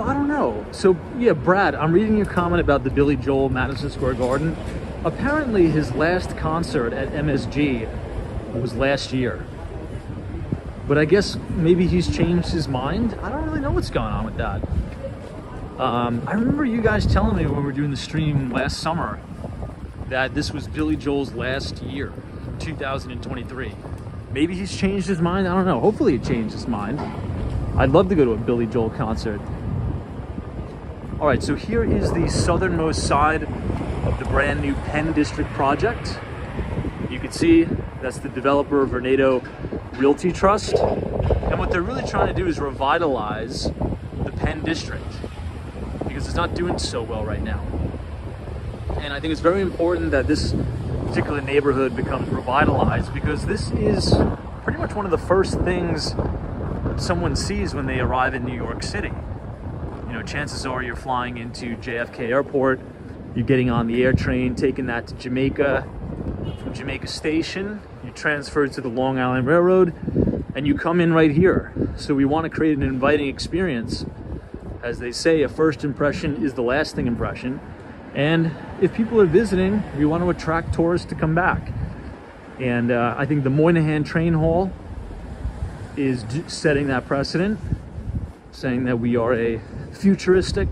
I don't know. So, yeah, Brad, I'm reading your comment about the Billy Joel Madison Square Garden. Apparently, his last concert at MSG was last year. But I guess maybe he's changed his mind. I don't really know what's going on with that. I remember you guys telling me when we were doing the stream last summer that this was Billy Joel's last year, 2023. Maybe he's changed his mind. I don't know. Hopefully he changed his mind. I'd love to go to a Billy Joel concert. All right, so here is the southernmost side of the brand new Penn District project. You can see that's the developer of Vornado Realty Trust. And what they're really trying to do is revitalize the Penn District because it's not doing so well right now. And I think it's very important that this particular neighborhood becomes revitalized because this is pretty much one of the first things someone sees when they arrive in New York City. Chances are you're flying into JFK Airport, you're getting on the air train, taking that to Jamaica, Jamaica Station, you transfer to the Long Island Railroad, and you come in right here. So we want to create an inviting experience. As they say, a first impression is the lasting impression. And if people are visiting, we want to attract tourists to come back. And I think the Moynihan Train Hall is setting that precedent, saying that we are a futuristic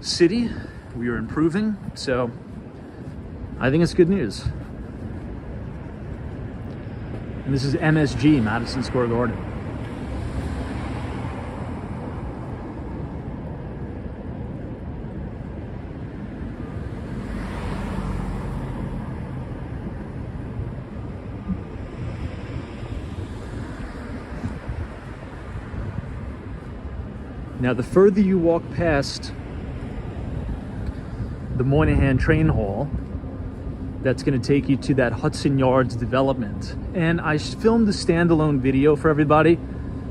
city. We are improving. So I think it's good news. And this is MSG, Madison Square Garden. Now, the further you walk past the Moynihan Train Hall, that's going to take you to that Hudson Yards development. And I filmed a standalone video for everybody,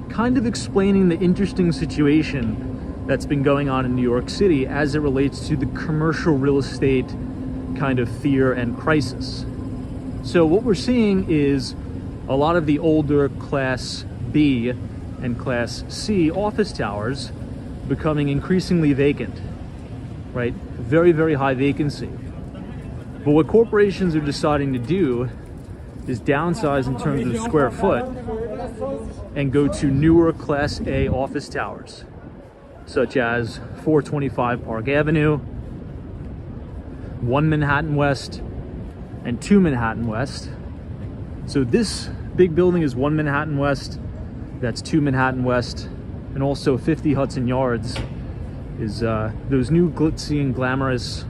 kind of explaining the interesting situation that's been going on in New York City as it relates to the commercial real estate kind of fear and crisis. So what we're seeing is a lot of the older Class B and Class C office towers becoming increasingly vacant, right? Very, very high vacancy. But what corporations are deciding to do is downsize in terms of square foot and go to newer Class A office towers, such as 425 Park Avenue, 1 Manhattan West, and 2 Manhattan West. So this big building is 1 Manhattan West, that's 2 Manhattan West, and also 50 Hudson Yards is those new glitzy and glamorous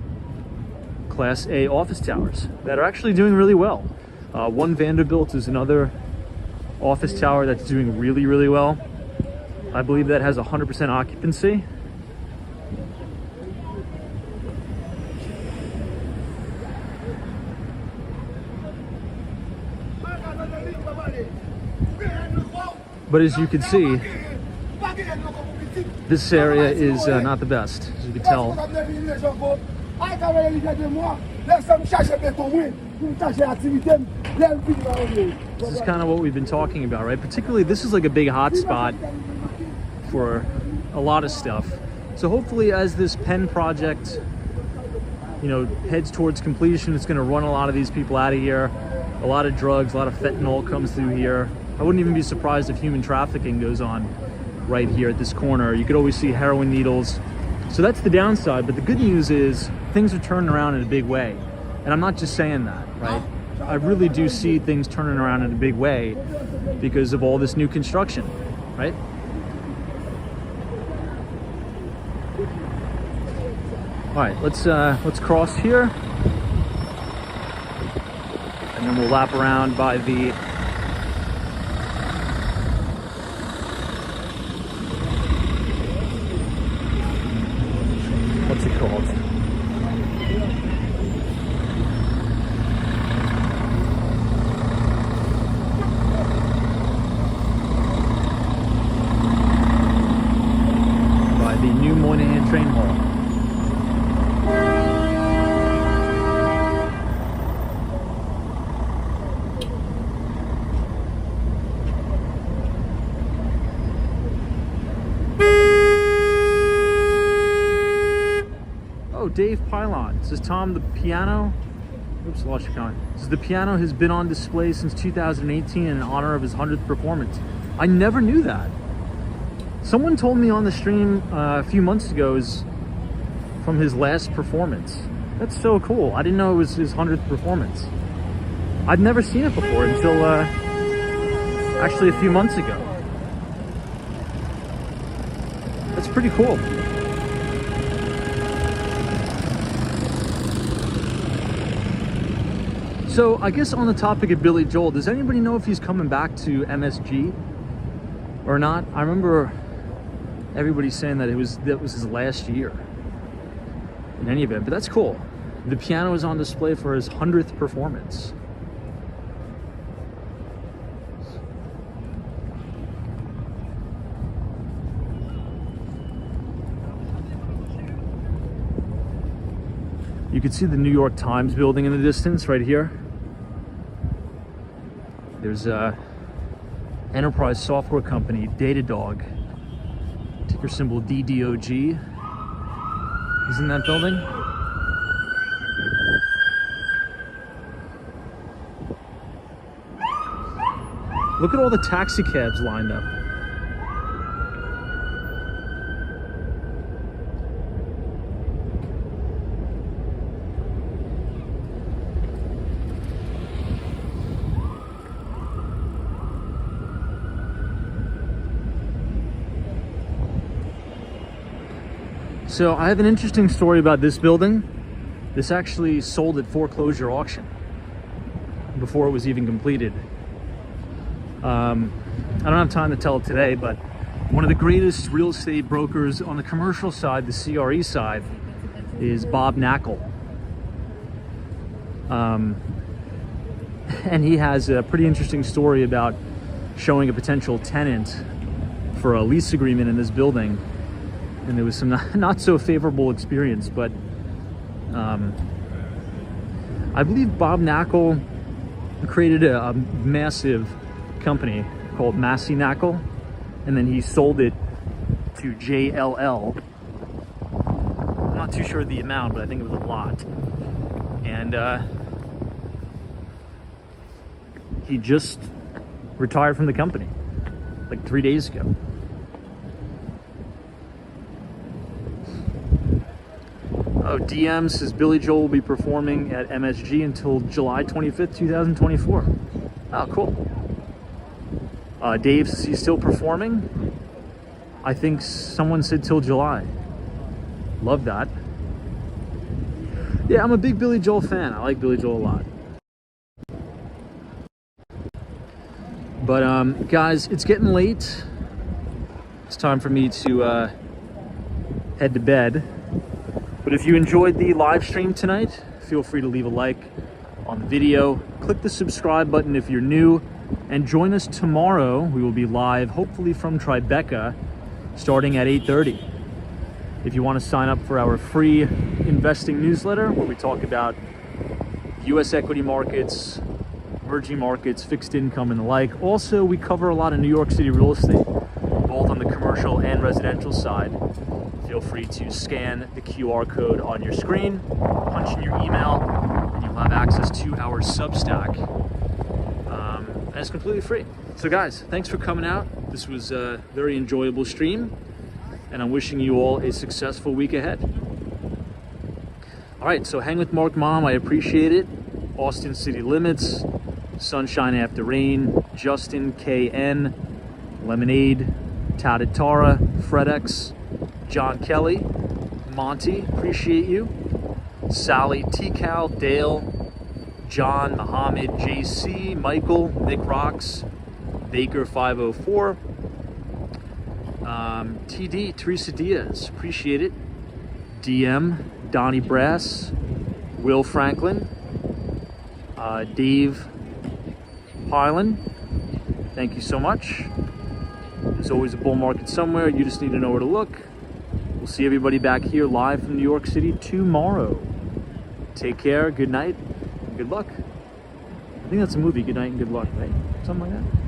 Class A office towers that are actually doing really well. 1 Vanderbilt is another office tower that's doing really, really well. I believe that has 100% occupancy. But as you can see, this area is not the best, as you can tell. This is kind of what we've been talking about, right? Particularly, this is like a big hot spot for a lot of stuff. So hopefully, as this Penn project, you know, heads towards completion, it's going to run a lot of these people out of here. A lot of drugs, a lot of fentanyl comes through here. I wouldn't even be surprised if human trafficking goes on right here at this corner. You could always see heroin needles. So that's the downside, but the good news is things are turning around in a big way. And I'm not just saying that, right? I really do see things turning around in a big way because of all this new construction, right? All right, let's cross here. And then we'll lap around by the what's it called? By the new Moynihan Train Hall. Dave Pylon. This is Tom the piano. Oops, lost your comment. This is the piano has been on display since 2018 in honor of his 100th performance. I never knew that. Someone told me on the stream a few months ago is from his last performance. That's so cool. I didn't know it was his 100th performance. I'd never seen it before until actually a few months ago. That's pretty cool. So I guess on the topic of Billy Joel, does anybody know if he's coming back to MSG or not? I remember everybody saying that that was his last year in any event, but that's cool. The piano is on display for his 100th performance. You can see the New York Times building in the distance right here. There's a enterprise software company, Datadog, ticker symbol DDOG, is in that building. Look at all the taxi cabs lined up. So I have an interesting story about this building. This actually sold at foreclosure auction before it was even completed. I don't have time to tell it today, but one of the greatest real estate brokers on the commercial side, the CRE side, is Bob Knackel. And he has a pretty interesting story about showing a potential tenant for a lease agreement in this building. And there was some not so favorable experience, but I believe Bob Knackel created a massive company called Massey Knackel, and then he sold it to JLL. I'm not too sure the amount, but I think it was a lot. And he just retired from the company like 3 days ago. Oh, DM says Billy Joel will be performing at MSG until July 25th, 2024. Oh, cool. Dave says he's still performing. I think someone said till July. Love that. Yeah, I'm a big Billy Joel fan. I like Billy Joel a lot. But guys, it's getting late. It's time for me to head to bed. But if you enjoyed the live stream tonight, feel free to leave a like on the video. Click the subscribe button if you're new, and join us tomorrow. We will be live, hopefully from Tribeca, starting at 8:30. If you want to sign up for our free investing newsletter, where we talk about US equity markets, emerging markets, fixed income, and the like. Also, we cover a lot of New York City real estate, both on the commercial and residential side. Feel free to scan the QR code on your screen, punch in your email, and you'll have access to our Substack. And it's completely free. So guys, thanks for coming out. This was a very enjoyable stream, and I'm wishing you all a successful week ahead. All right, so hang with Mark Mom, I appreciate it. Austin City Limits, Sunshine After Rain, Justin KN, Lemonade, Tatatara, FredX, John Kelly, Monty, appreciate you, Sally, T-Cal, Dale, John, Muhammad, JC, Michael, Nick Rocks, Baker 504, TD, Teresa Diaz, appreciate it, DM, Donnie Brass, Will Franklin, Dave Hyland, thank you so much. There's always a bull market somewhere, you just need to know where to look. We'll see everybody back here live from New York City tomorrow. Take care, good night, and good luck. I think that's a movie, Good Night and Good Luck, right? Something like that.